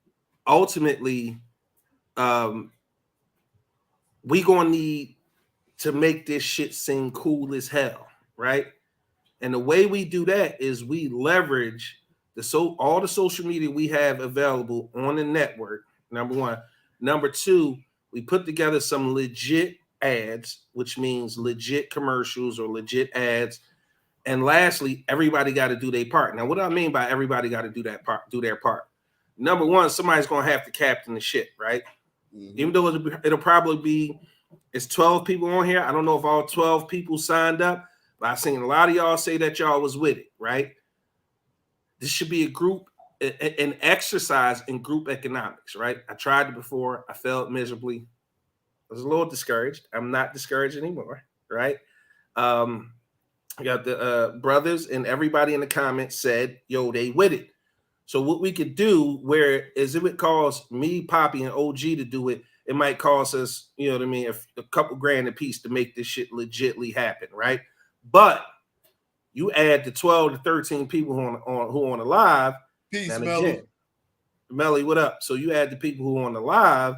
ultimately, we gonna need to make this shit seem cool as hell, right? And the way we do that is we leverage all the social media we have available on the network. Number one. Number two, we put together some legit ads, which means legit commercials or legit ads. And lastly, everybody got to do their part. Now, what do I mean by everybody got to do their part? Number one, somebody's gonna have to captain the shit, right? Mm-hmm. Even though it'll probably be, it's 12 people on here. I don't know if all 12 people signed up, but I've seen a lot of y'all say that y'all was with it, right? This should be a group, an exercise in group economics, right? I tried it before. I failed miserably. I was a little discouraged. I'm not discouraged anymore, right? I got the brothers and everybody in the comments said, yo, they with it. So what we could do, whereas if it costs me, Poppy, and OG to do it, it might cost us, you know what I mean, a couple grand a piece to make this shit legitly happen, right? But you add the 12 to 13 people who on the live. Peace, Melly. Melly, what up? So you add the people who are on the live,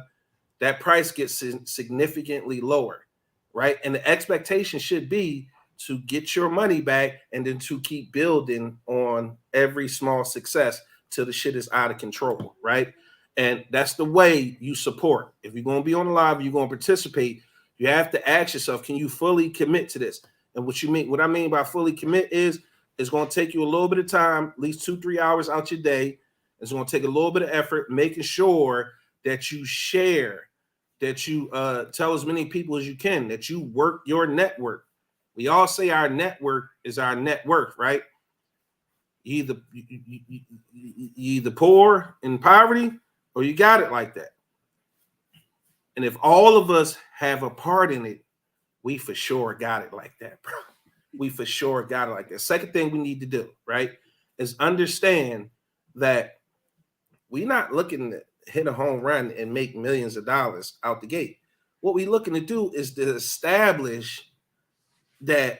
that price gets significantly lower, right? And the expectation should be to get your money back and then to keep building on every small success till the shit is out of control, right? And that's the way you support. If you're going to be on the live, you're going to participate, you have to ask yourself, can you fully commit to this? And what I mean by fully commit is it's going to take you a little bit of time, at least 2-3 hours out your day. It's going to take a little bit of effort, making sure that you share, that you tell as many people as you can, that you work your network. We all say our network is our net worth, right? You either poor in poverty or you got it like that. And if all of us have a part in it, we for sure got it like that, bro. We for sure got it like that. Second thing we need to do, right, is understand that we're not looking to hit a home run and make millions of dollars out the gate. What we're looking to do is to establish that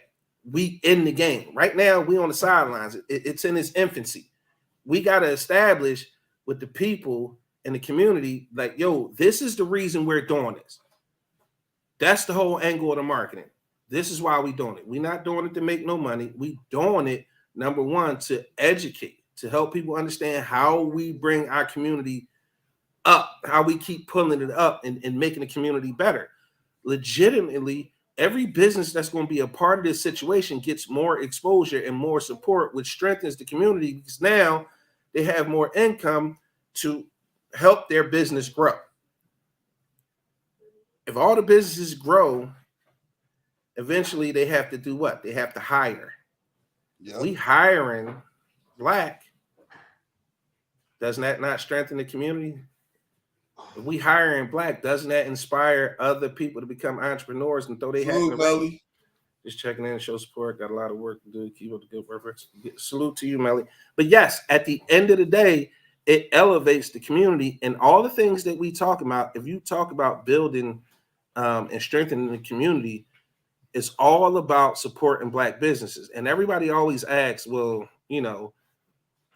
we in the game. Right now, we on the sidelines. It's in its infancy. We got to establish with the people in the community, like, yo, this is the reason we're doing this. That's the whole angle of the marketing. This is why we doing it. We're not doing it to make no money. We doing it, number one, to educate, to help people understand how we bring our community up, how we keep pulling it up and making the community better. Legitimately, every business that's going to be a part of this situation gets more exposure and more support, which strengthens the community because now they have more income to help their business grow. If all the businesses grow, eventually they have to do what? They have to hire. Yep. We hiring Black. Doesn't that not strengthen the community? If we hiring Black, doesn't that inspire other people to become entrepreneurs and throw their hat in the ring? Just checking in and show support. Got a lot of work to do. Keep up the good work. Salute to you, Melly. But yes, at the end of the day, it elevates the community and all the things that we talk about. If you talk about building and strengthening the community, it's all about supporting Black businesses. And everybody always asks, well, you know,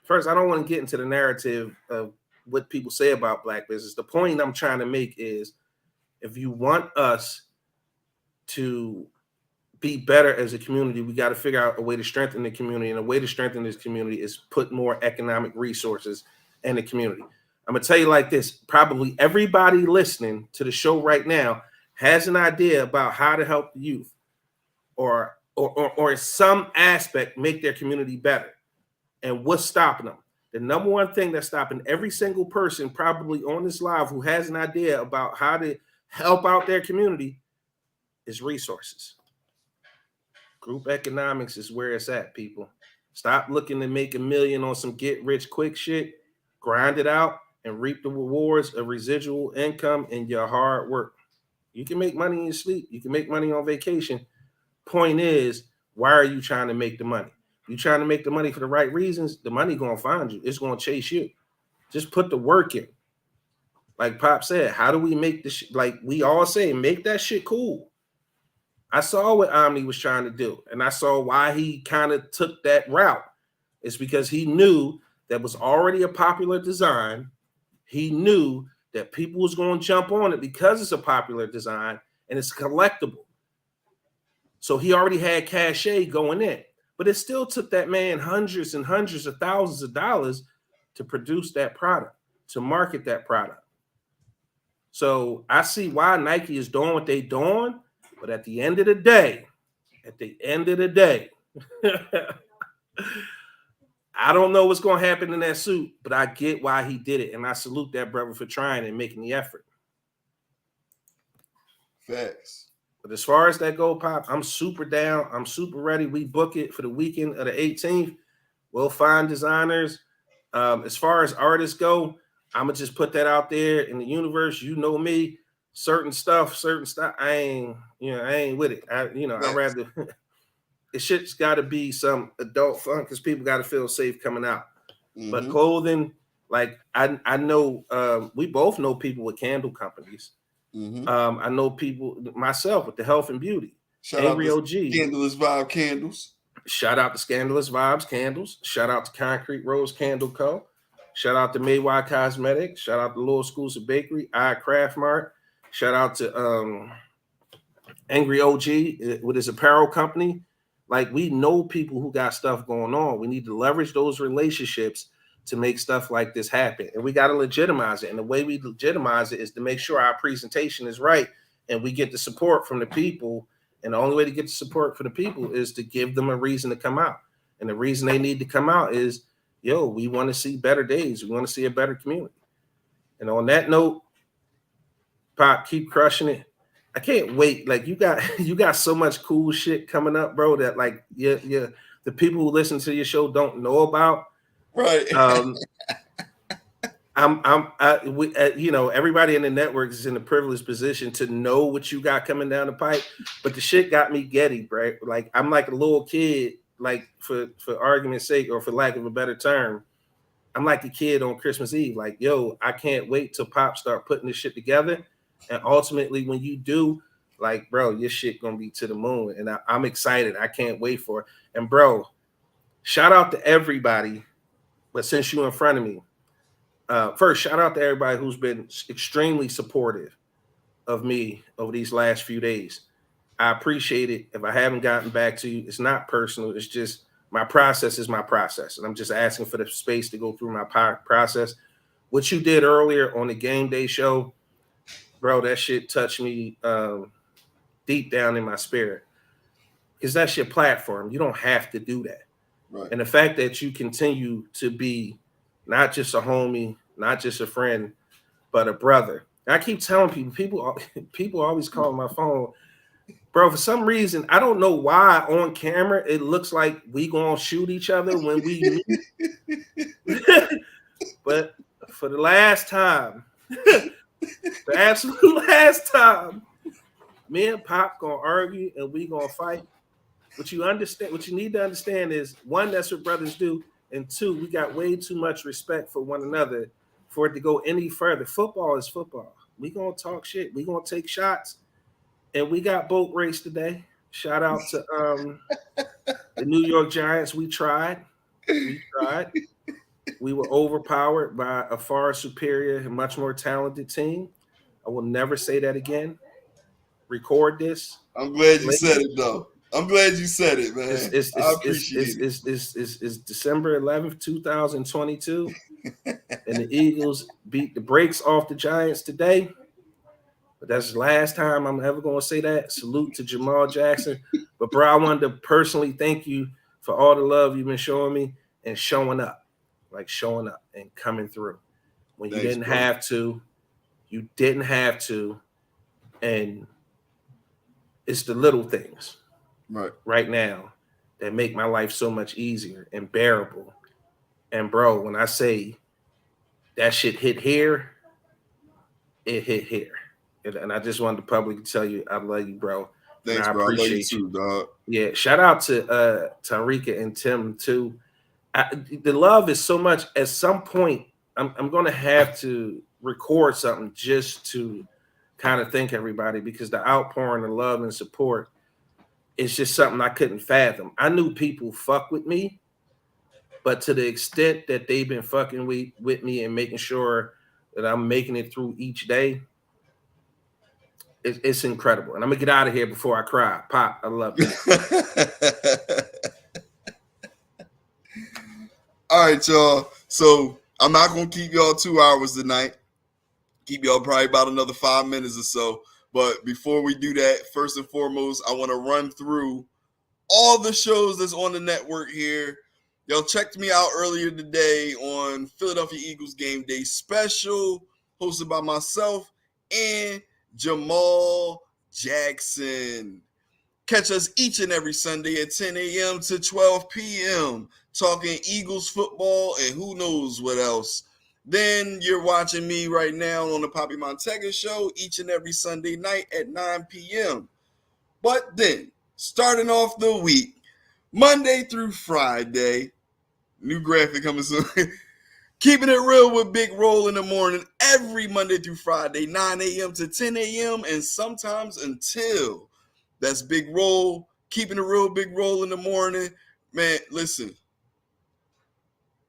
first, I don't want to get into the narrative of what people say about Black business. The point I'm trying to make is if you want us to be better as a community, we got to figure out a way to strengthen the community. And a way to strengthen this community is put more economic resources in the community. I'm going to tell you like this. Probably everybody listening to the show right now has an idea about how to help the youth or some aspect make their community better. And what's stopping them? The number one thing that's stopping every single person probably on this live who has an idea about how to help out their community is resources. Group economics is where it's at, people. Stop looking to make $1 million on some get rich quick shit. Grind it out and reap the rewards of residual income in your hard work. You can make money in your sleep. You can make money on vacation. Point is, why are you trying to make the money? You trying to make the money for the right reasons, the money going to find you. It's going to chase you. Just put the work in. Like Pop said, how do we make this? Like we all say, make that shit cool. I saw what Omni was trying to do, and I saw why he kind of took that route. It's because he knew that was already a popular design. He knew that people was going to jump on it because it's a popular design and it's collectible. So he already had cachet going in, but it still took that man hundreds and hundreds of thousands of dollars to produce that product, to market that product. So I see why Nike is doing what they doing, but at the end of the day, I don't know what's going to happen in that suit, but I get why he did it, and I salute that brother for trying and making the effort. Facts. But as far as that go, Pop, I'm super down. I'm super ready. We book it for the weekend of the 18th. We'll find designers. As far as artists go, I'm gonna just put that out there in the universe. You know me, certain stuff. I ain't with it. I rather it shit's got to be some adult fun because people got to feel safe coming out. Mm-hmm. But clothing, like I know, we both know people with candle companies. Mm-hmm. I know people myself with the health and beauty. Shout Angry out to OG. Scandalous Vibe Candles. Shout out to Scandalous Vibes Candles. Shout out to Concrete Rose Candle Co. Shout out to Maywy Cosmetics. Shout out to Little Schools of Bakery, Craft Mart. Shout out to Angry OG with his apparel company. Like, we know people who got stuff going on. We need to leverage those relationships to make stuff like this happen. And we got to legitimize it. And the way we legitimize it is to make sure our presentation is right and we get the support from the people. And the only way to get the support for the people is to give them a reason to come out. And the reason they need to come out is, we want to see better days. We want to see a better community. And on that note, Pop, keep crushing it. I can't wait. Like, you got so much cool shit coming up, bro, that like the people who listen to your show don't know about. Right. Everybody in the network is in a privileged position to know what you got coming down the pipe, but the shit got me giddy, right? Like, I'm like a little kid, like for argument's sake, or for lack of a better term, I'm like a kid on Christmas Eve. Like, I can't wait till Pop start putting this shit together. And ultimately, when you do, like, bro, your shit gonna be to the moon. And I'm excited. I can't wait for it. And bro, shout out to everybody. But since you're in front of me, first, shout out to everybody who's been extremely supportive of me over these last few days. I appreciate it. If I haven't gotten back to you, it's not personal. It's just my process is my process. And I'm just asking for the space to go through my process. What you did earlier on the game day show, bro, that shit touched me deep down in my spirit. Because that's your platform. You don't have to do that. Right. And the fact that you continue to be not just a homie, not just a friend, but a brother. And I keep telling people always call my phone. Bro, for some reason, I don't know why on camera it looks like we gonna shoot each other when we meet. But for the last time, the absolute last time, me and Pop gonna argue and we gonna fight. What you need to understand is, one, that's what brothers do, and two, we got way too much respect for one another for it to go any further. Football is football. We gonna talk shit. We gonna take shots, and we got boat race today. Shout out to the New York Giants. We tried. We were overpowered by a far superior and much more talented team. I will never say that again. Record this. I'm glad you said it, though. I'm glad you said it, man. I appreciate it. It's December 11th, 2022, and the Eagles beat the brakes off the Giants today. But that's the last time I'm ever going to say that. Salute to Jamal Jackson. But, bro, I wanted to personally thank you for all the love you've been showing me and showing up and coming through. When you didn't have to, and it's the little things right now that make my life so much easier and bearable. And bro, when I say that shit hit here, it hit here. And I just wanted to publicly tell you I love you, bro. Thanks, bro. I love you too, dog. Yeah, shout out to Tarika and Tim too. The love is so much. At some point, I'm going to have to record something just to kind of thank everybody, because the outpouring of love and support is just something I couldn't fathom. I knew people fuck with me, but to the extent that they've been fucking with me and making sure that I'm making it through each day, it's incredible. And I'm gonna get out of here before I cry. Pop, I love you. All right, y'all. So I'm not gonna keep y'all 2 hours tonight. Keep y'all probably about another 5 minutes or so. But before we do that, first and foremost, I want to run through all the shows that's on the network here. Y'all checked me out earlier today on Philadelphia Eagles Game Day Special, hosted by myself and Jamal Jackson. Catch us each and every Sunday at 10 a.m. to 12 p.m. talking Eagles football and who knows what else. Then you're watching me right now on the Poppy Montega show each and every Sunday night at 9 p.m. But then, starting off the week, Monday through Friday, new graphic coming soon. Keeping it real with Big Roll in the morning every Monday through Friday, 9 a.m. to 10 a.m. and sometimes until. That's Big Roll, keeping it real, Big Roll in the morning. Man, listen,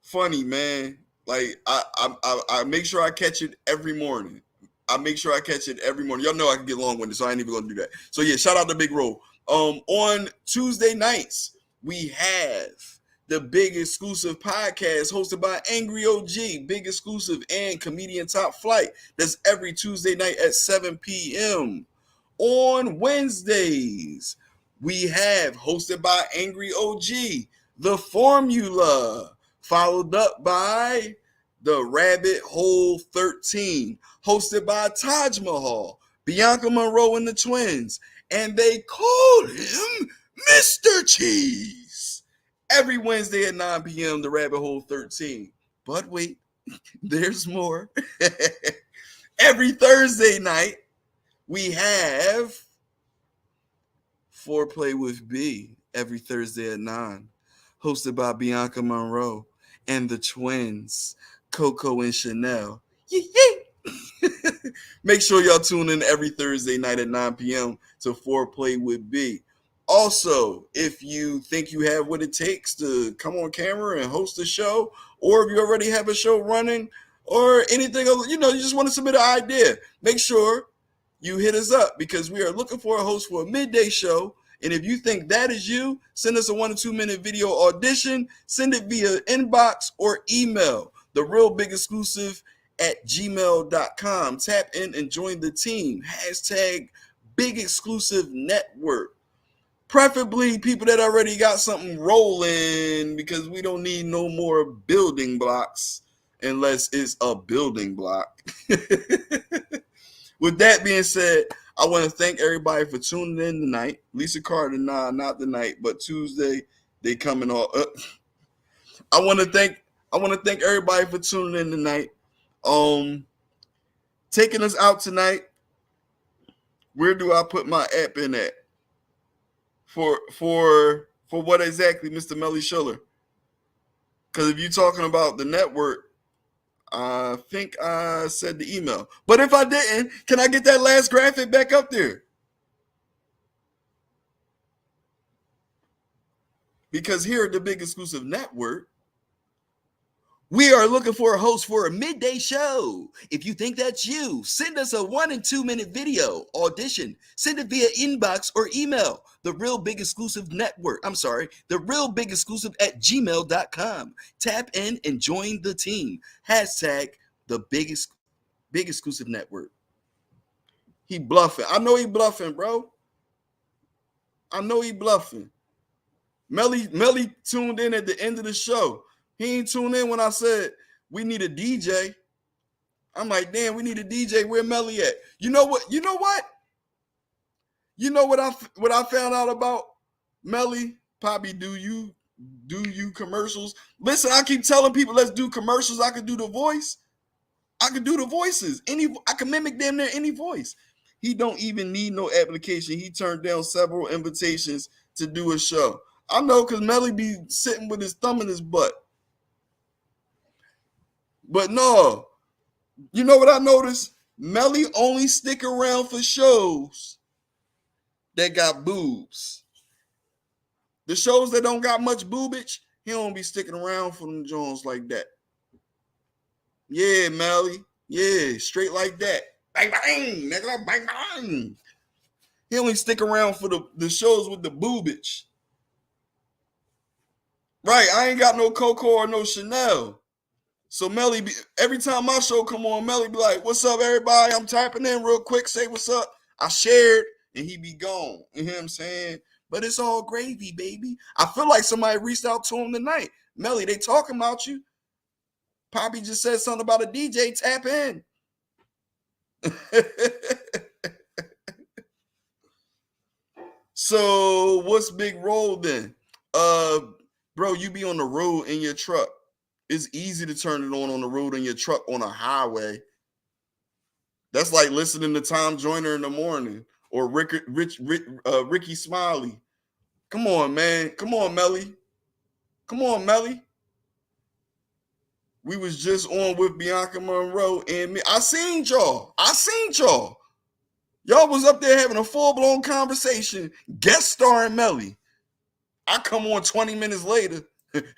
funny, man. Like I make sure I catch it every morning. I make sure I catch it every morning. Y'all know I can get long-winded, so I ain't even gonna do that. So yeah, shout out to Big Roll. On Tuesday nights, we have the big exclusive podcast hosted by Angry OG, big exclusive and comedian Top Flight. That's every Tuesday night at 7 p.m. On Wednesdays, we have hosted by Angry OG, The Formula, followed up by The Rabbit Hole 13, hosted by Taj Mahal, Bianca Monroe and the Twins, and they called him Mr. Cheese. Every Wednesday at 9 p.m., The Rabbit Hole 13. But wait, there's more. Every Thursday night, we have Foreplay with B every Thursday at 9, hosted by Bianca Monroe and the Twins, Coco and Chanel. Make sure y'all tune in every Thursday night at 9 p.m. to Foreplay with B. Also, if you think you have what it takes to come on camera and host a show, or if you already have a show running, or anything, you just want to submit an idea, make sure you hit us up because we are looking for a host for a midday show. And if you think that is you, send us a 1 or 2 minute video audition. Send it via inbox or email. The Real Big Exclusive at gmail.com. Tap in and join the team. Hashtag Big Exclusive Network. Preferably people that already got something rolling because we don't need no more building blocks unless it's a building block. With that being said, I want to thank everybody for tuning in tonight. Lisa Carter, not tonight, but Tuesday they coming on. I want to thank everybody for tuning in tonight. Taking us out tonight. Where do I put my app in at? For what exactly, Mr. Melly Schiller? Because if you're talking about the network, I think I said the email. But if I didn't, can I get that last graphic back up there? Because here at the Big Exclusive Network, we are looking for a host for a midday show. If you think that's you, send us a 1 and 2 minute video audition. Send it via inbox or email. The Real Big Exclusive Network. The Real Big Exclusive at gmail.com. Tap in and join the team. Hashtag the Big Exclusive Network. He bluffing. I know he bluffing, bro. I know he bluffing. Melly tuned in at the end of the show. He ain't tuned in when I said we need a DJ. I'm like, damn, we need a DJ. Where Melly at? You know what? You know what I found out about Melly? Poppy, do you commercials? Listen, I keep telling people let's do commercials. I can do the voice. I can do the voices. I can mimic damn near any voice. He don't even need no application. He turned down several invitations to do a show. I know because Melly be sitting with his thumb in his butt. But no, you know what I noticed? Melly only stick around for shows that got boobs. The shows that don't got much boobage, he don't be sticking around for them Jones like that. Yeah, Melly. Yeah, straight like that. Bang bang, nigga, bang bang. He only stick around for the shows with the boobage. Right, I ain't got no Coco or no Chanel. So Melly, every time my show come on, Melly be like, "What's up, everybody? I'm tapping in real quick. Say what's up." I shared, and he be gone. You know what I'm saying? But it's all gravy, baby. I feel like somebody reached out to him tonight. Melly, they talking about you. Poppy just said something about a DJ. Tap in. So what's big roll then? Uh, bro, you be on the road in your truck. It's easy to turn it on the road in your truck on a highway. That's like listening to Tom Joyner in the morning or Ricky Smiley. Come on, man. Come on, Melly. Come on, Melly. We was just on with Bianca Monroe and me. I seen y'all. Y'all was up there having a full-blown conversation, guest starring Melly. I come on 20 minutes later.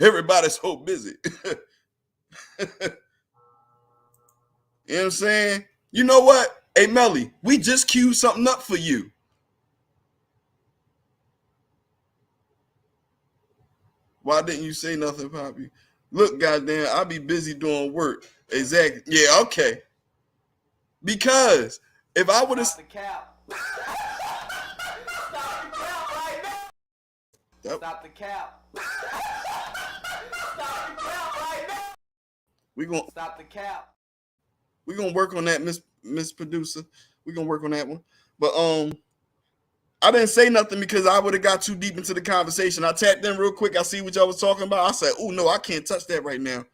Everybody's so busy. You know what I'm saying? You know what? Hey, Melly, we just queued something up for you. Why didn't you say nothing, Poppy? Look, goddamn, I'll be busy doing work. Exactly. Yeah, okay. Because if I would have Stop the cap. Stop the cap right now. Stop the cap. Stop the cap right now. we gonna Stop the cap. we gonna work on that, Miss Producer. We gonna work on that one. But I didn't say nothing because I would have got too deep into the conversation. I tapped in real quick. I see what y'all was talking about. I said, "Oh no, I can't touch that right now."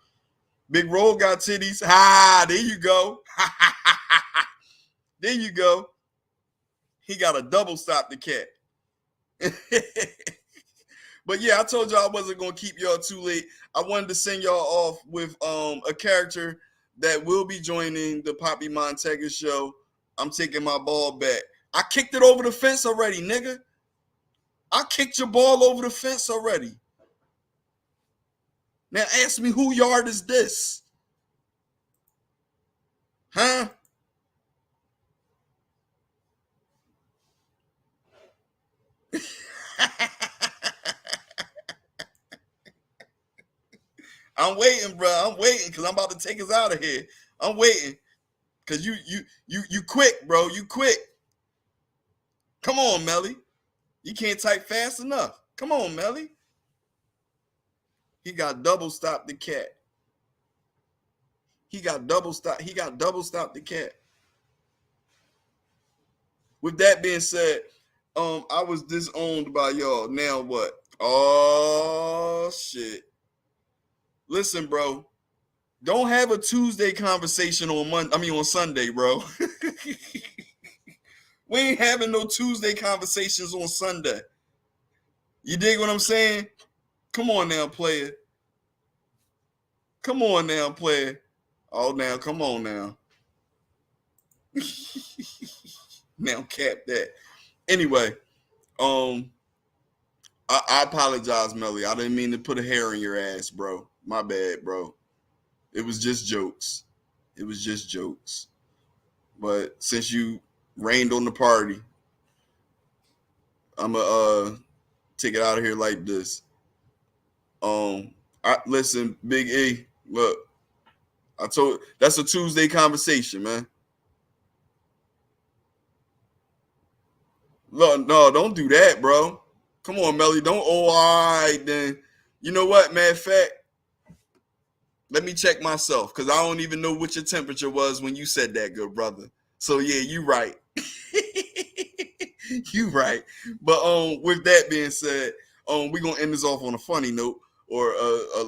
Big Roll got titties. Ah, there you go. There you go. He got a double stop the cat. But yeah, I told y'all I wasn't gonna keep y'all too late. I wanted to send y'all off with a character that will be joining the Poppy Montega show. I'm taking my ball back. I kicked it over the fence already, nigga. I kicked your ball over the fence already. Now ask me who yard is this? Huh? I'm waiting, bro. I'm waiting because I'm about to take us out of here. I'm waiting because you quick, bro. You quick. Come on, Melly. You can't type fast enough. Come on, Melly. He got double stop the cat. He got double stop the cat. With that being said, I was disowned by y'all. Now what? Oh shit. Listen, bro. Don't have a Tuesday conversation on Sunday, bro. We ain't having no Tuesday conversations on Sunday. You dig what I'm saying? Come on now, player. Come on now, player. Oh, now, come on now. Now, cap that. Anyway, I apologize, Melly. I didn't mean to put a hair in your ass, bro. My bad, bro. It was just jokes. It was just jokes. But since you rained on the party, I'm gonna take it out of here like this. Listen, Big E. Look, I told that's a Tuesday conversation, man. Look, no, don't do that, bro. Come on, Melly. Don't. Oh, all right, then. You know what, matter of fact, let me check myself because I don't even know what your temperature was when you said that, good brother. So yeah, you right. You right. But with that being said, we're gonna end this off on a funny note or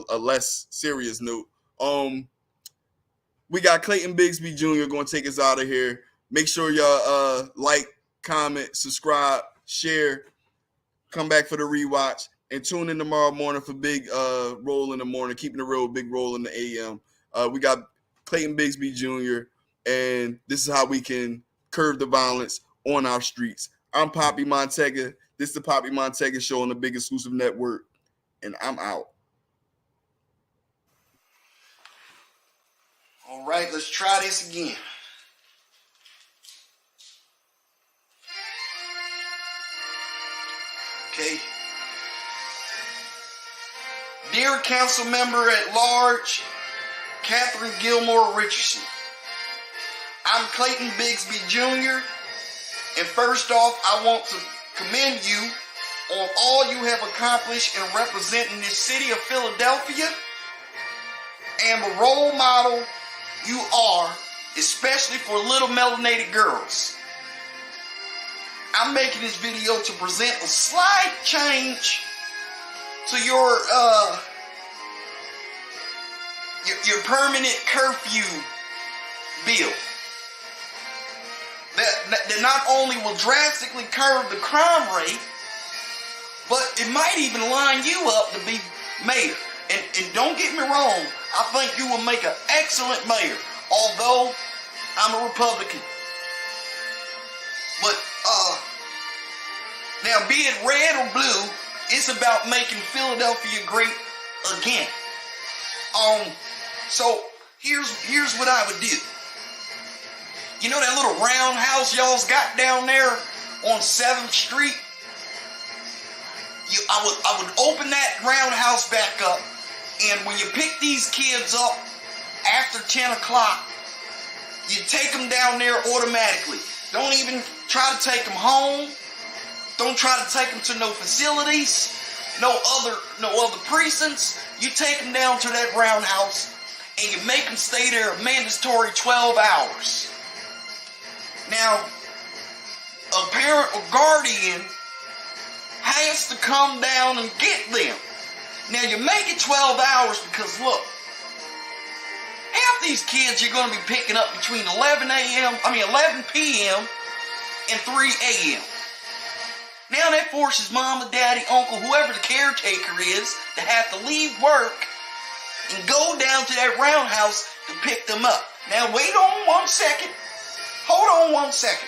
a less serious note. We got Clayton Bigsby Jr. gonna take us out of here. Make sure y'all like, comment, subscribe, share, come back for the rewatch, and tune in tomorrow morning for Big Roll in the morning, keeping the real Big Roll in the AM. We got Clayton Bigsby Jr., and this is how we can curb the violence on our streets. I'm Poppy Montega. This is the Poppy Montega Show on the Big Exclusive Network, and I'm out. All right, let's try this again. Okay. Dear Council Member at Large, Catherine Gilmore Richardson, I'm Clayton Bigsby Jr., and first off, I want to commend you on all you have accomplished in representing this city of Philadelphia and the role model you are, especially for little melanated girls. I'm making this video to present a slight change to your permanent curfew bill that not only will drastically curb the crime rate, but it might even line you up to be mayor. And don't get me wrong, I think you will make an excellent mayor, although I'm a Republican. But now, be it red or blue, it's about making Philadelphia great again. So here's what I would do. You know that little roundhouse y'all's got down there on 7th Street? I would open that roundhouse back up, and when you pick these kids up after 10 o'clock, you take them down there automatically. Don't even try to take them home. Don't try to take them to no facilities, no other precincts. You take them down to that roundhouse, and you make them stay there a mandatory 12 hours. Now, a parent or guardian has to come down and get them. Now, you make it 12 hours because, look, half these kids you're going to be picking up between 11 p.m. and 3 a.m. Now that forces mom, daddy, uncle, whoever the caretaker is, to have to leave work and go down to that roundhouse to pick them up. Now wait on 1 second. Hold on 1 second.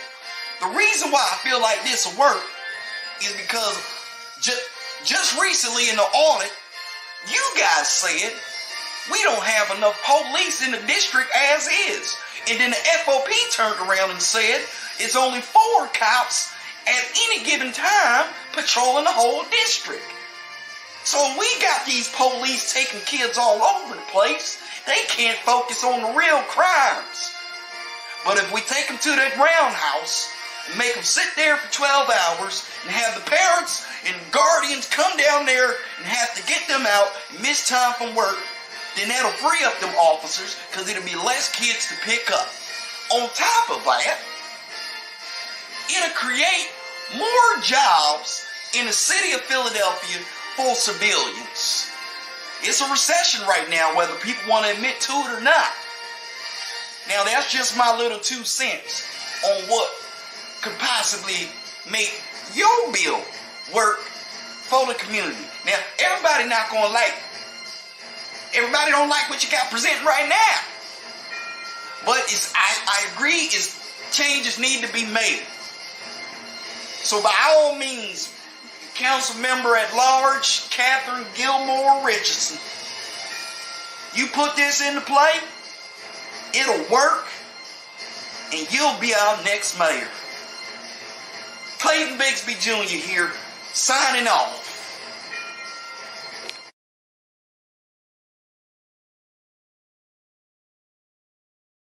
The reason why I feel like this will work is because just recently in the audit, you guys said we don't have enough police in the district as is. And then the FOP turned around and said it's only 4 cops at any given time patrolling the whole district. So we got these police taking kids all over the place. They can't focus on the real crimes. But if we take them to that roundhouse and make them sit there for 12 hours and have the parents and guardians come down there and have to get them out and miss time from work, then that'll free up them officers because it'll be less kids to pick up. On top of that, it'll create more jobs in the city of Philadelphia for civilians. It's a recession right now, whether people want to admit to it or not. Now, that's just my little 2 cents on what could possibly make your bill work for the community. Now, everybody not going to like it. Everybody don't like what you got presenting right now. But I agree, changes need to be made. So by all means, Council Member at Large, Catherine Gilmore Richardson, you put this into play, it'll work, and you'll be our next mayor. Clayton Bigsby Jr. here, signing off.